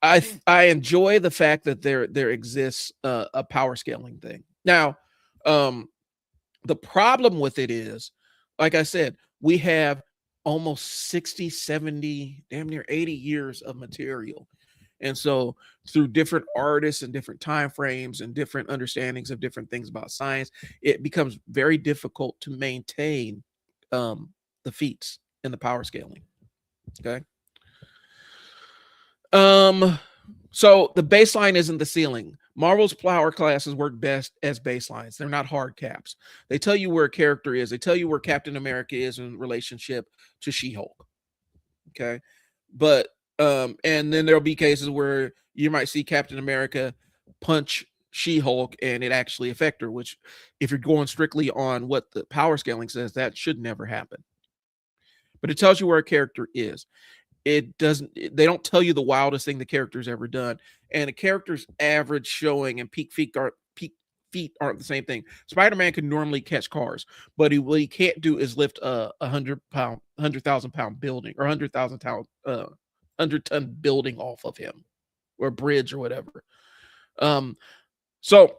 I enjoy the fact that there exists a power scaling thing. Now, the problem with it is, like I said, we have almost 60, 70, damn near 80 years of material. And so through different artists and different time frames and different understandings of different things about science, it becomes very difficult to maintain the feats in the power scaling. Okay. So the baseline isn't the ceiling. Marvel's power classes work best as baselines. They're not hard caps. They tell you where a character is. They tell you where Captain America is in relationship to She-Hulk. Okay. But and then there'll be cases where you might see Captain America punch She-Hulk and it actually affect her, which if you're going strictly on what the power scaling says, that should never happen. But it tells you where a character is. It doesn't, they don't tell you the wildest thing the character's ever done. And a character's average showing and peak feet aren't the same thing. Spider-Man can normally catch cars, but what he can't do is lift a 100,000 pound building or 100-ton building off of him, or a bridge or whatever. So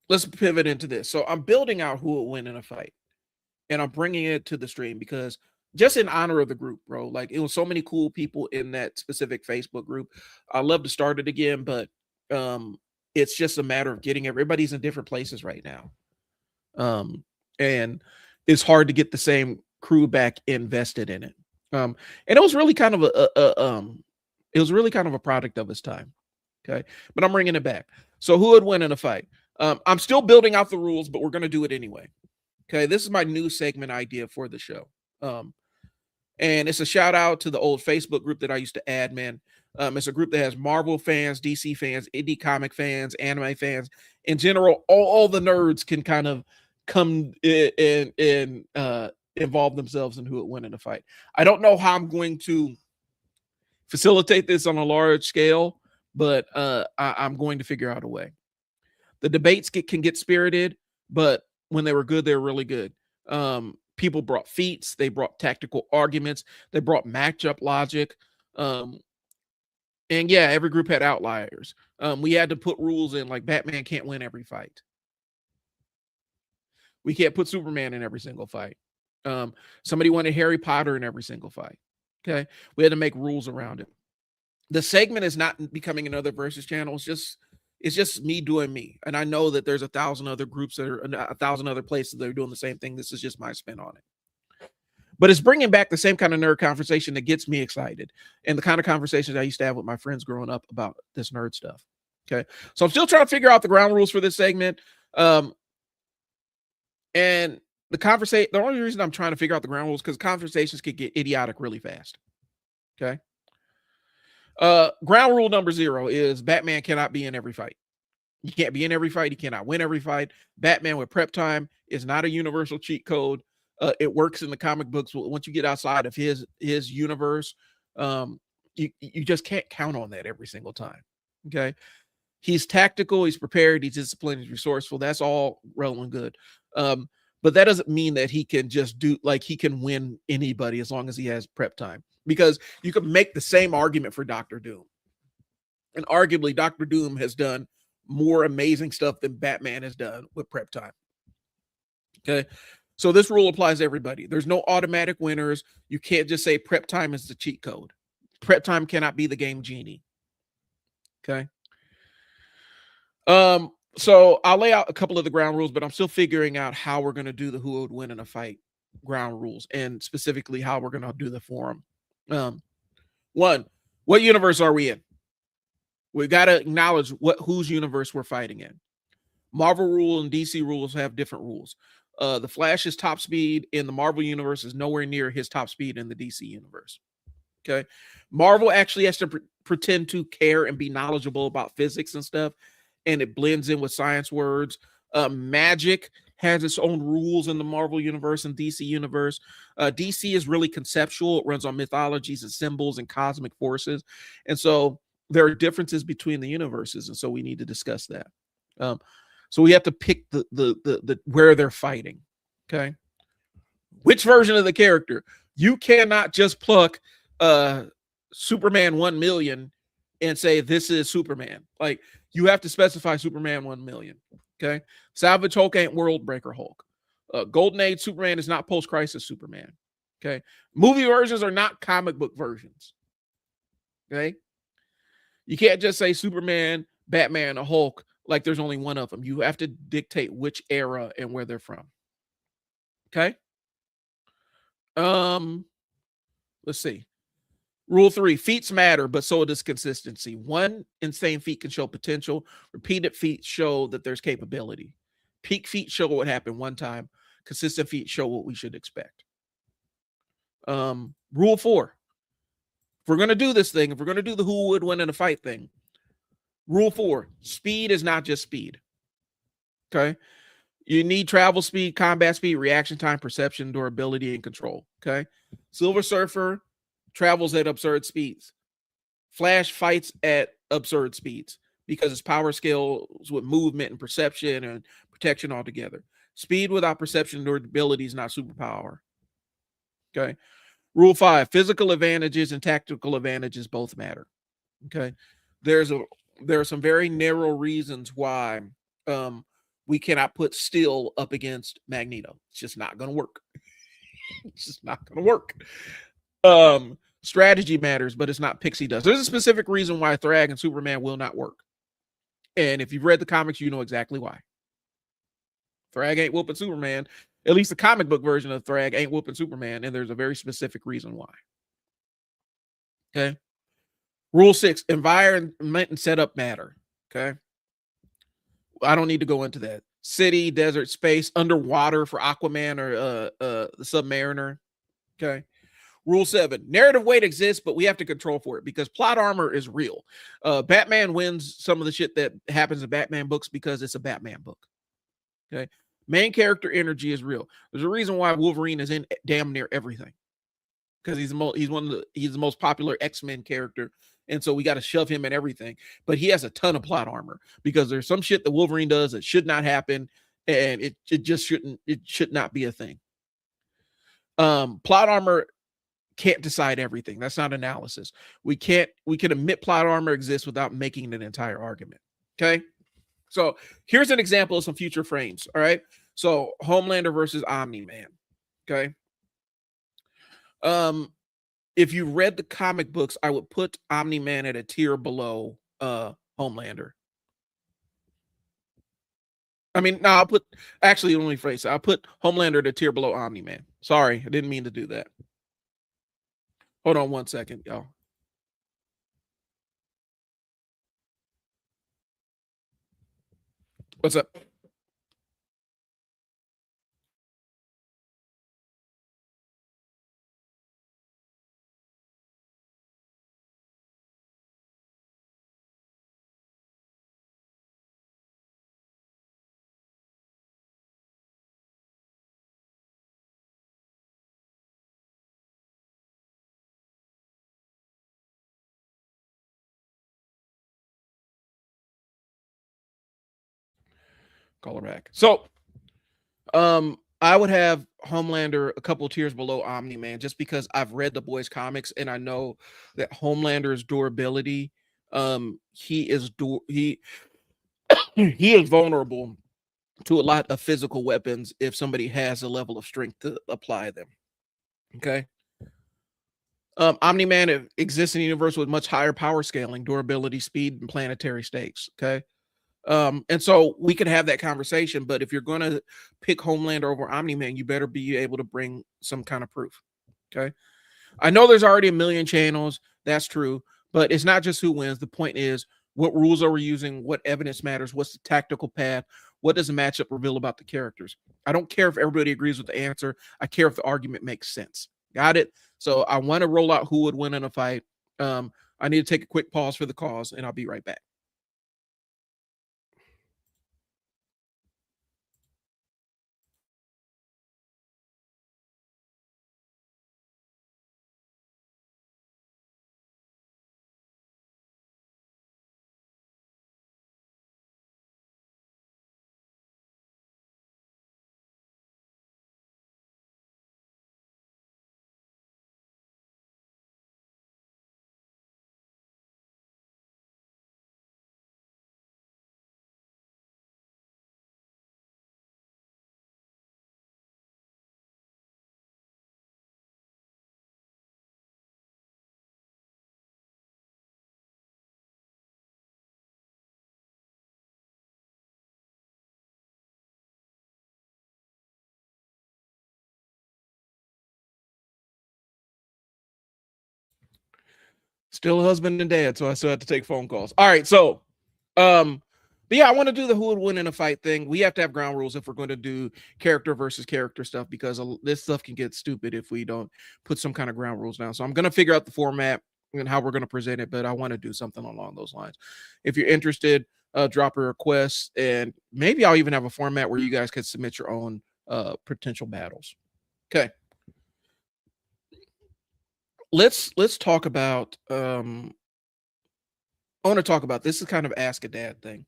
let's pivot into this. So I'm building out who will win in a fight, and I'm bringing it to the stream because just in honor of the group, bro. Like, it was so many cool people in that specific Facebook group. I love to start it again, but it's just a matter of getting everybody's in different places right now. And it's hard to get the same crew back invested in it. And it was really kind of a product of its time. Okay. But I'm bringing it back. So who would win in a fight? I'm still building out the rules, but we're going to do it anyway. Okay. This is my new segment idea for the show. And it's a shout out to the old Facebook group that I used to admin. It's a group that has Marvel fans, DC fans, indie comic fans, anime fans. In general, all the nerds can kind of come in and involve themselves in who would win in a fight. I don't know how I'm going to facilitate this on a large scale, but I'm going to figure out a way. The debates can get spirited, but when they were good, they were really good. People brought feats, they brought tactical arguments, they brought matchup logic. And yeah, every group had outliers. We had to put rules in, like Batman can't win every fight. We can't put Superman in every single fight. Somebody wanted Harry Potter in every single fight. Okay. We had to make rules around it. The segment is not becoming another versus channel. It's just me doing me. And I know that there's 1,000 other groups that are 1,000 other places that are doing the same thing. This is just my spin on it. But it's bringing back the same kind of nerd conversation that gets me excited, and the kind of conversations I used to have with my friends growing up about this nerd stuff. Okay. So I'm still trying to figure out the ground rules for this segment. And the only reason I'm trying to figure out the ground rules because conversations could get idiotic really fast. Okay. Ground rule number 0 is Batman cannot be in every fight. He can't be in every fight. He cannot win every fight. Batman with prep time is not a universal cheat code. It works in the comic books. Once you get outside of his universe, you just can't count on that every single time. Okay. He's tactical. He's prepared. He's disciplined. He's resourceful. That's all well and good. But that doesn't mean that he can just he can win anybody as long as he has prep time, because you could make the same argument for Dr. Doom. And arguably Dr. Doom has done more amazing stuff than Batman has done with prep time. Okay. So this rule applies to everybody. There's no automatic winners. You can't just say prep time is the cheat code. Prep time cannot be the game genie. Okay. So I'll lay out a couple of the ground rules, but I'm still figuring out how we're going to do the who would win in a fight ground rules, and specifically how we're going to do the forum. One, what universe are we in? We got to acknowledge whose universe we're fighting in. Marvel rule and DC rules have different rules. The Flash's top speed in the Marvel universe is nowhere near his top speed in the DC universe. Okay. Marvel actually has to pretend to care and be knowledgeable about physics and stuff, and it blends in with science words. Magic has its own rules in the Marvel universe and DC universe. DC is really conceptual. It runs on mythologies and symbols and cosmic forces. And so there are differences between the universes. And so we need to discuss that. So we have to pick the where they're fighting. Okay. Which version of the character? You cannot just pluck Superman 1 million and say this is Superman. Like, you have to specify Superman 1 million. Okay. Salvage Hulk ain't World Breaker Hulk. Golden Age Superman is not post-crisis Superman. Okay. Movie versions are not comic book versions. Okay. You can't just say Superman, Batman, a Hulk, like there's only one of them. You have to dictate which era and where they're from. Okay. Um, let's see. Rule 3, feats matter, but so does consistency. One insane feat can show potential. Repeated feats show that there's capability. Peak feats show what happened one time. Consistent feats show what we should expect. Rule 4, if we're going to do this thing, if we're going to do the who would win in a fight thing, rule 4, speed is not just speed. Okay. You need travel speed, combat speed, reaction time, perception, durability, and control. Okay. Silver Surfer travels at absurd speeds. Flash fights at absurd speeds because its power scales with movement and perception and protection altogether. Speed without perception and durability is not superpower. Okay. Rule 5, physical advantages and tactical advantages both matter. Okay. There's a there are some very narrow reasons why um we cannot put Steel up against Magneto. It's just not gonna work. It's just not gonna work. Strategy matters, but it's not pixie dust. There's a specific reason why Thrag and Superman will not work. And if you've read the comics, you know exactly why. Thrag ain't whooping Superman. At least the comic book version of Thrag ain't whooping Superman, and there's a very specific reason why. Okay. Rule 6, environment and setup matter. Okay. I don't need to go into that. City, desert, space, underwater for Aquaman or the Submariner. Okay. Rule 7, narrative weight exists, but we have to control for it because plot armor is real. Batman wins some of the shit that happens in Batman books because it's a Batman book. Okay. Main character energy is real. There's a reason why Wolverine is in damn near everything. Because he's the most popular X-Men character. And so we got to shove him in everything. But he has a ton of plot armor because there's some shit that Wolverine does that should not happen. And it should not be a thing. Plot armor can't decide everything. That's not analysis. We can admit plot armor exists without making an entire argument. Okay. So here's an example of some future frames. All right. So Homelander versus Omni-Man. Okay. If you read the comic books, I would put Omni-Man at a tier below Homelander. I mean, no, I'll put actually let me phrase it. I'll put Homelander at a tier below Omni-Man. Sorry, I didn't mean to do that. Hold on one second, y'all. What's up? Call her back. So, I would have Homelander a couple tiers below Omni-Man just because I've read the boys comics and I know that Homelander's durability, he is he is vulnerable to a lot of physical weapons if somebody has a level of strength to apply them. Okay. Omni-Man exists in a universe with much higher power scaling, durability, speed, and planetary stakes. Okay. And so we could have that conversation, but if you're going to pick Homelander over Omni-Man, you better be able to bring some kind of proof. Okay. I know there's already a million channels. That's true. But it's not just who wins. The point is, what rules are we using? What evidence matters? What's the tactical path? What does the matchup reveal about the characters? I don't care if everybody agrees with the answer. I care if the argument makes sense. Got it? So I want to roll out who would win in a fight. I need to take a quick pause for the cause, and I'll be right back. Still a husband and dad, so I still have to take phone calls. All right, so um but yeah, I want to do the who would win in a fight thing. We have to have ground rules if we're going to do character versus character stuff because this stuff can get stupid if we don't put some kind of ground rules down. So I'm going to figure out the format and how we're going to present it, but I want to do something along those lines. If you're interested, drop a request, and maybe I'll even have a format where you guys can submit your own potential battles. Okay. Let's talk about I want to talk about this is kind of ask a dad thing.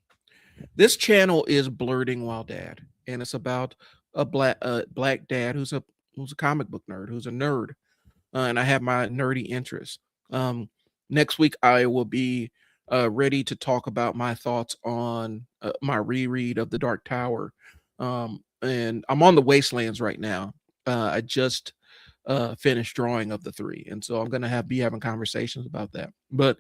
This channel is Blurting While Dad, and it's about a black dad who's a comic book nerd, who's a nerd, and I have my nerdy interests. Next week I will be ready to talk about my thoughts on my reread of The Dark Tower, and I'm on the Wastelands right now. I just finished drawing of the three, and so I'm gonna be having conversations about that. But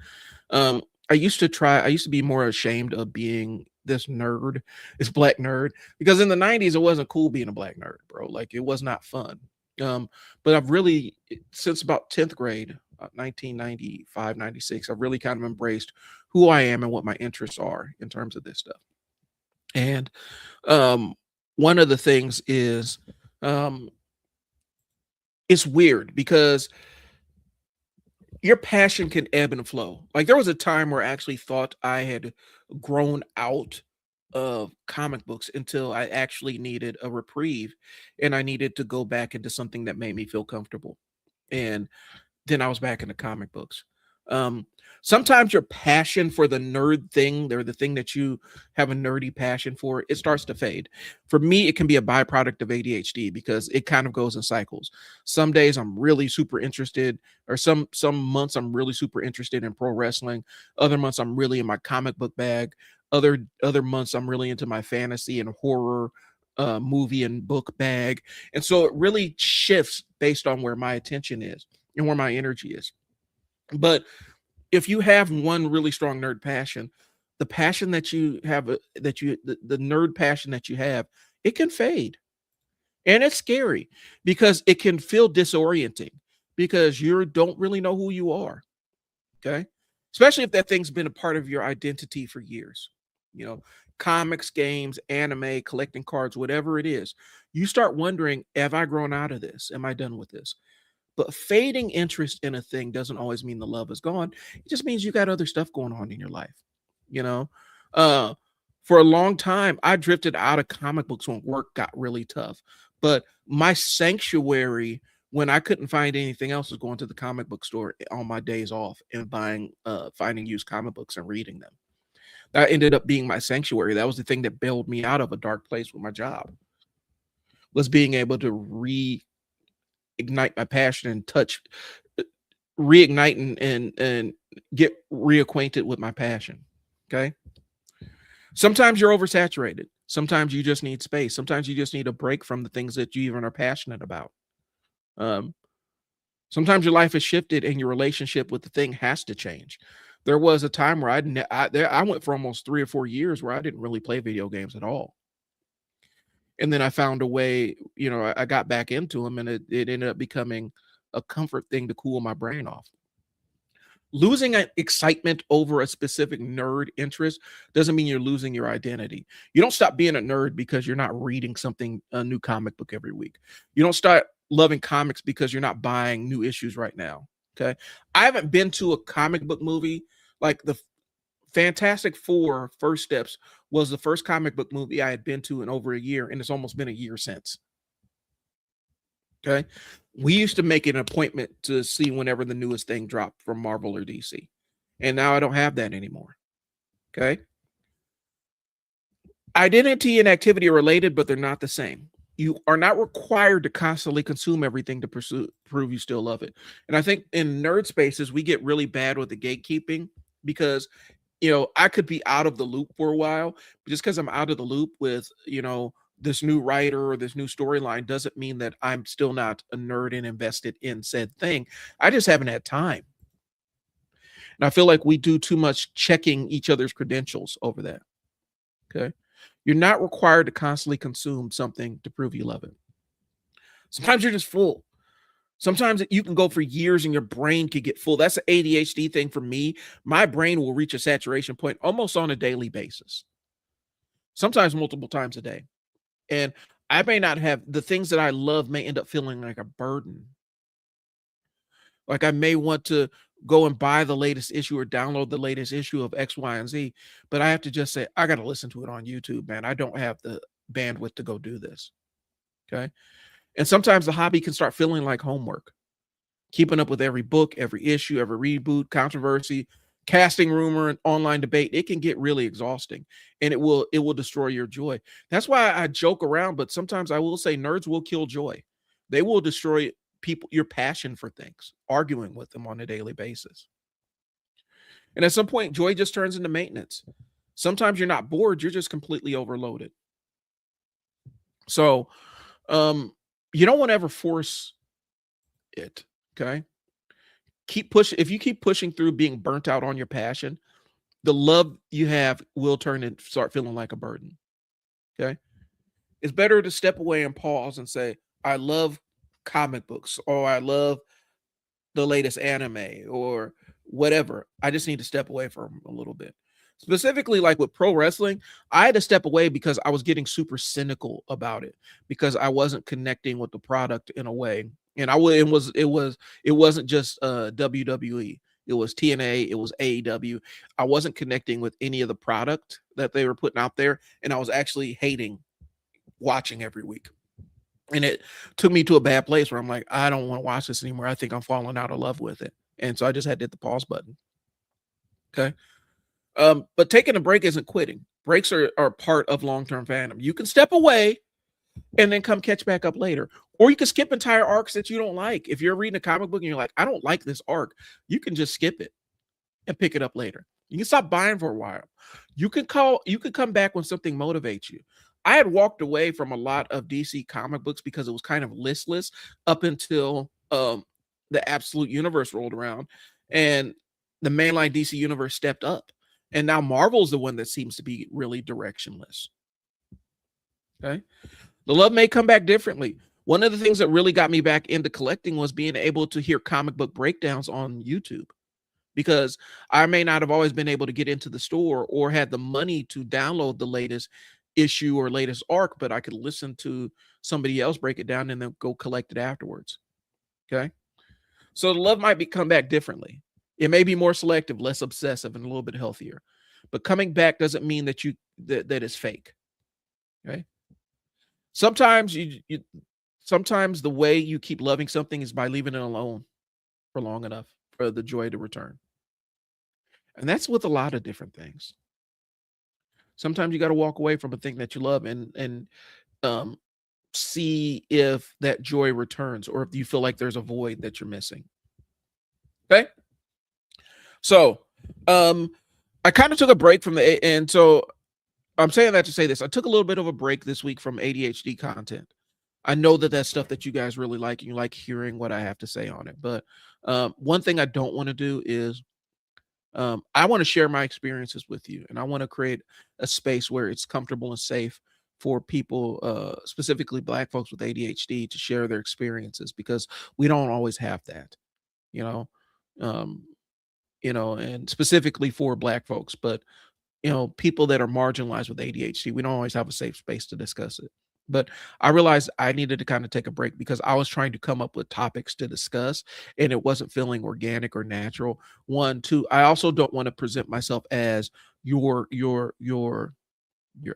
um, I used to be more ashamed of being this nerd, this black nerd, because in the 90s it wasn't cool being a black nerd, bro. Like it was not fun. But I've really since about 10th grade, 1995, 96, I've really kind of embraced who I am and what my interests are in terms of this stuff. And one of the things is um, it's weird because your passion can ebb and flow. Like there was a time where I actually thought I had grown out of comic books until I actually needed a reprieve and I needed to go back into something that made me feel comfortable. And then I was back into comic books. Um, Sometimes your passion for the nerd thing, or the thing that you have a nerdy passion for, it starts to fade. For me, it can be a byproduct of ADHD because it kind of goes in cycles. Some days I'm really super interested, or some months I'm really super interested in pro wrestling. Other months I'm really in my comic book bag. Other months I'm really into my fantasy and horror movie and book bag. And so it really shifts based on where my attention is and where my energy is. But if you have one really strong nerd passion, the passion that you have, the nerd passion that you have, it can fade. And it's scary because it can feel disorienting because you don't really know who you are. Okay. Especially if that thing's been a part of your identity for years. You know, comics, games, anime, collecting cards, whatever it is, you start wondering, have I grown out of this? Am I done with this? But fading interest in a thing doesn't always mean the love is gone. It just means you got other stuff going on in your life. You know, uh, for a long time, I drifted out of comic books when work got really tough. But my sanctuary when I couldn't find anything else was going to the comic book store on my days off and finding used comic books and reading them. That ended up being my sanctuary. That was the thing that bailed me out of a dark place with my job, was being able to reignite my passion and reignite and get reacquainted with my passion. Okay. Sometimes you're oversaturated. Sometimes you just need space. Sometimes you just need a break from the things that you even are passionate about. Um, Sometimes your life has shifted and your relationship with the thing has to change. There was a time where I went for almost 3 or 4 years where I didn't really play video games at all. And then I found a way, I got back into them, and it ended up becoming a comfort thing to cool my brain off. Losing excitement over a specific nerd interest doesn't mean you're losing your identity. You don't stop being a nerd because you're not reading a new comic book every week. You don't start loving comics because you're not buying new issues right now. Okay. I haven't been to a comic book movie. Like the Fantastic Four First Steps was the first comic book movie I had been to in over a year, and it's almost been a year since. Okay. We used to make an appointment to see whenever the newest thing dropped from Marvel or DC. And now I don't have that anymore. Okay. Identity and activity are related, but they're not the same. You are not required to constantly consume everything to prove you still love it. And I think in nerd spaces, we get really bad with the gatekeeping because I could be out of the loop for a while, but just because I'm out of the loop with, this new writer or this new storyline doesn't mean that I'm still not a nerd and invested in said thing. I just haven't had time. And I feel like we do too much checking each other's credentials over that. Okay. You're not required to constantly consume something to prove you love it. Sometimes you're just full. Sometimes you can go for years and your brain could get full. That's an ADHD thing for me. My brain will reach a saturation point almost on a daily basis, sometimes multiple times a day. And I may not have the things that I love may end up feeling like a burden. Like I may want to go and buy the latest issue or download the latest issue of X, Y, and Z, but I have to just say, I got to listen to it on YouTube, man. I don't have the bandwidth to go do this. Okay. And sometimes the hobby can start feeling like homework, keeping up with every book, every issue, every reboot, controversy, casting rumor, and online debate. It can get really exhausting, and it will destroy your joy. That's why I joke around, but sometimes I will say nerds will kill joy. They will destroy people your passion for things, arguing with them on a daily basis. And at some point, joy just turns into maintenance. Sometimes you're not bored, you're just completely overloaded. So you don't want to ever force it. Okay. Keep pushing. If you keep pushing through being burnt out on your passion, the love you have will turn and start feeling like a burden. Okay. It's better to step away and pause and say, I love comic books, or I love the latest anime, or whatever. I just need to step away from a little bit. Specifically, like with pro wrestling, I had to step away because I was getting super cynical about it because I wasn't connecting with the product in a way. And it wasn't just WWE. It was TNA, it was AEW. I wasn't connecting with any of the product that they were putting out there, and I was actually hating watching every week. And it took me to a bad place where I'm like, I don't want to watch this anymore. I think I'm falling out of love with it. And so I just had to hit the pause button. Okay. But taking a break isn't quitting. Breaks are part of long-term fandom. You can step away and then come catch back up later. Or you can skip entire arcs that you don't like. If you're reading a comic book and you're like, I don't like this arc, you can just skip it and pick it up later. You can stop buying for a while. You can come back when something motivates you. I had walked away from a lot of DC comic books because it was kind of listless up until the Absolute Universe rolled around and the mainline DC universe stepped up. And now Marvel's the one that seems to be really directionless. Okay. The love may come back differently. One of the things that really got me back into collecting was being able to hear comic book breakdowns on YouTube, because I may not have always been able to get into the store or had the money to download the latest issue or latest arc, but I could listen to somebody else break it down and then go collect it afterwards. Okay. So the love might come back differently. It may be more selective, less obsessive, and a little bit healthier. But coming back doesn't mean that that is fake. Okay. Sometimes sometimes the way you keep loving something is by leaving it alone for long enough for the joy to return. And that's with a lot of different things. Sometimes you got to walk away from a thing that you love and um see if that joy returns or if you feel like there's a void that you're missing. Okay? So, I kind of took a break from and so I'm saying that to say this. I took a little bit of a break this week from ADHD content. I know that that's stuff that you guys really like, and you like hearing what I have to say on it. But one thing I don't want to do is I want to share my experiences with you, and I want to create a space where it's comfortable and safe for people, specifically Black folks with ADHD, to share their experiences because we don't always have that, you know, um, and specifically for Black folks, but people that are marginalized with ADHD, we don't always have a safe space to discuss it. But I realized I needed to kind of take a break because I was trying to come up with topics to discuss and it wasn't feeling organic or natural. One, two, I also don't want to present myself as your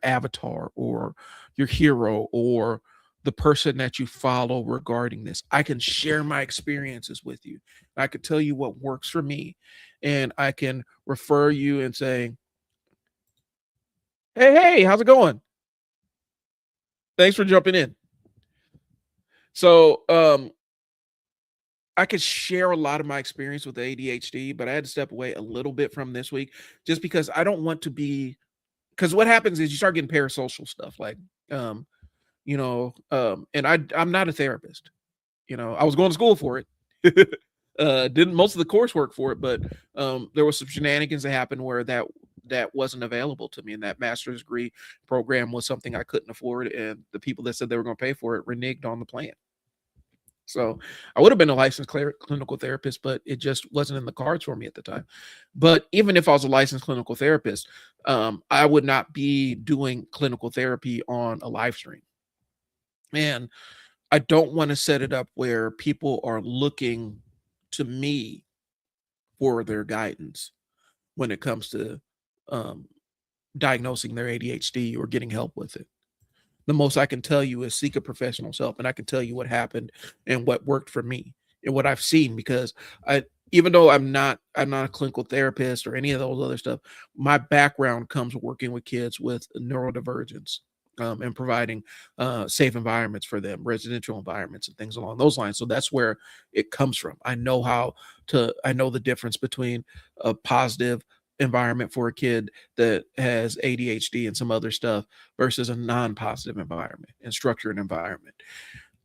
avatar or your hero or the person that you follow regarding this. I can share my experiences with you. I could tell you what works for me, and I can refer you and say, hey, how's it going? Thanks for jumping in. So, I could share a lot of my experience with ADHD, but I had to step away a little bit from this week just because I don't want to be, because what happens is you start getting parasocial stuff like, um, and I'm not a therapist. I was going to school for it. Didn't most of the coursework for it, but there was some shenanigans that happened where that wasn't available to me, and that master's degree program was something I couldn't afford, and the people that said they were going to pay for it reneged on the plan. So I would have been a licensed clinical therapist, but it just wasn't in the cards for me at the time. But even if I was a licensed clinical therapist, I would not be doing clinical therapy on a live stream. And I don't want to set it up where people are looking to me for their guidance when it comes to um, diagnosing their ADHD or getting help with it. The most I can tell you is seek a professional's help, and I can tell you what happened and what worked for me and what I've seen because I even though I'm not a clinical therapist or any of those other stuff, my background comes working with kids with neurodivergence. And providing safe environments for them, residential environments, and things along those lines. So that's where it comes from. I know the difference between a positive environment for a kid that has ADHD and some other stuff versus a non-positive environment and structured environment.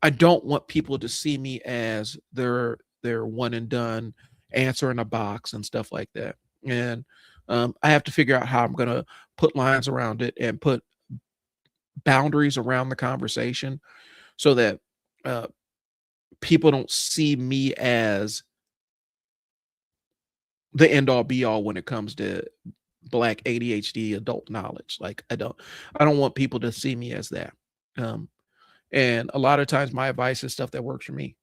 I don't want people to see me as their one and done answer in a box and stuff like that. And I have to figure out how I'm going to put lines around it and put boundaries around the conversation so that uh, people don't see me as the end all be all when it comes to Black ADHD adult knowledge. Like I don't want people to see me as that. Um, and a lot of times my advice is stuff that works for me.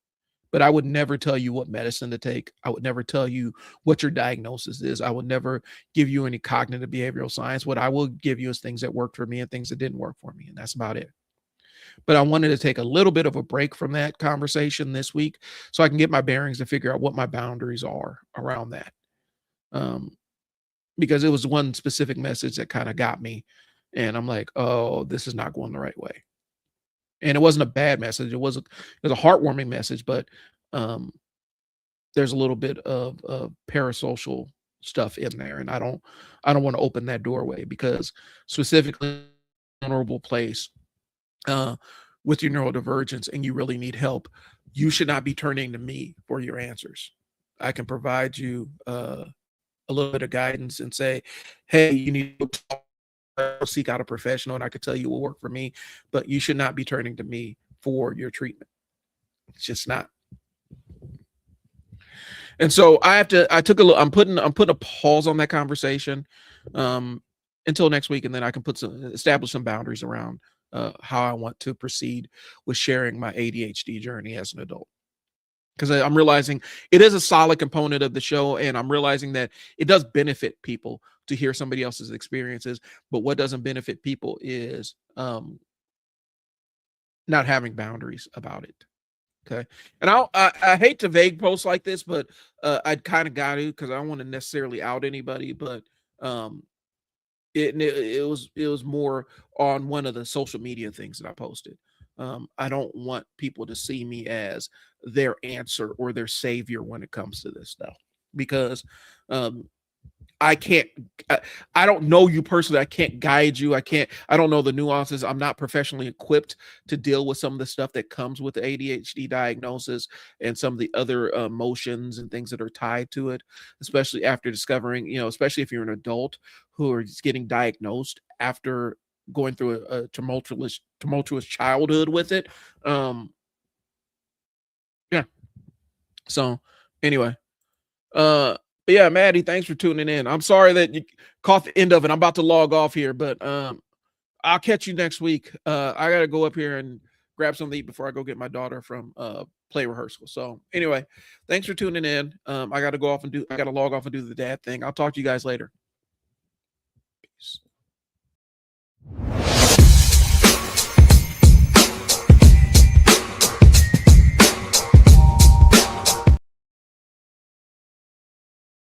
But I would never tell you what medicine to take. I would never tell you what your diagnosis is. I would never give you any cognitive behavioral science. What I will give you is things that worked for me and things that didn't work for me. And that's about it. But I wanted to take a little bit of a break from that conversation this week so I can get my bearings to figure out what my boundaries are around that. Um, because it was one specific message that kind of got me. And I'm like, oh, this is not going the right way. And it wasn't a bad message. It was a heartwarming message, but um, there's a little bit of parasocial stuff in there, and I don't want to open that doorway because specifically vulnerable place uh, with your neurodivergence, and you really need help. You should not be turning to me for your answers. I can provide you a little bit of guidance and say, hey, you need to seek out a professional, and I could tell you what worked for me, but you should not be turning to me for your treatment. It's just not. And so I'm putting a pause on that conversation um, until next week, and then I can establish some boundaries around how I want to proceed with sharing my ADHD journey as an adult. Because I'm realizing it is a solid component of the show, and I'm realizing that it does benefit people to hear somebody else's experiences. But what doesn't benefit people is not having boundaries about it. Okay. And I hate to vague posts like this, but I'd kind of got to because I don't want to necessarily out anybody, but um it was more on one of the social media things that I posted. I don't want people to see me as their answer or their savior when it comes to this stuff because um I can't I don't know you personally. I can't guide you. I don't know the nuances. I'm not professionally equipped to deal with some of the stuff that comes with the ADHD diagnosis and some of the other emotions and things that are tied to it, especially after discovering, especially if you're an adult who are just getting diagnosed after going through a tumultuous childhood with it. Yeah. So anyway, but yeah, Maddie, thanks for tuning in. I'm sorry that you caught the end of it. I'm about to log off here, but I'll catch you next week. I gotta go up here and grab something to eat before I go get my daughter from play rehearsal. So anyway, thanks for tuning in. I gotta log off and do the dad thing. I'll talk to you guys later. Peace.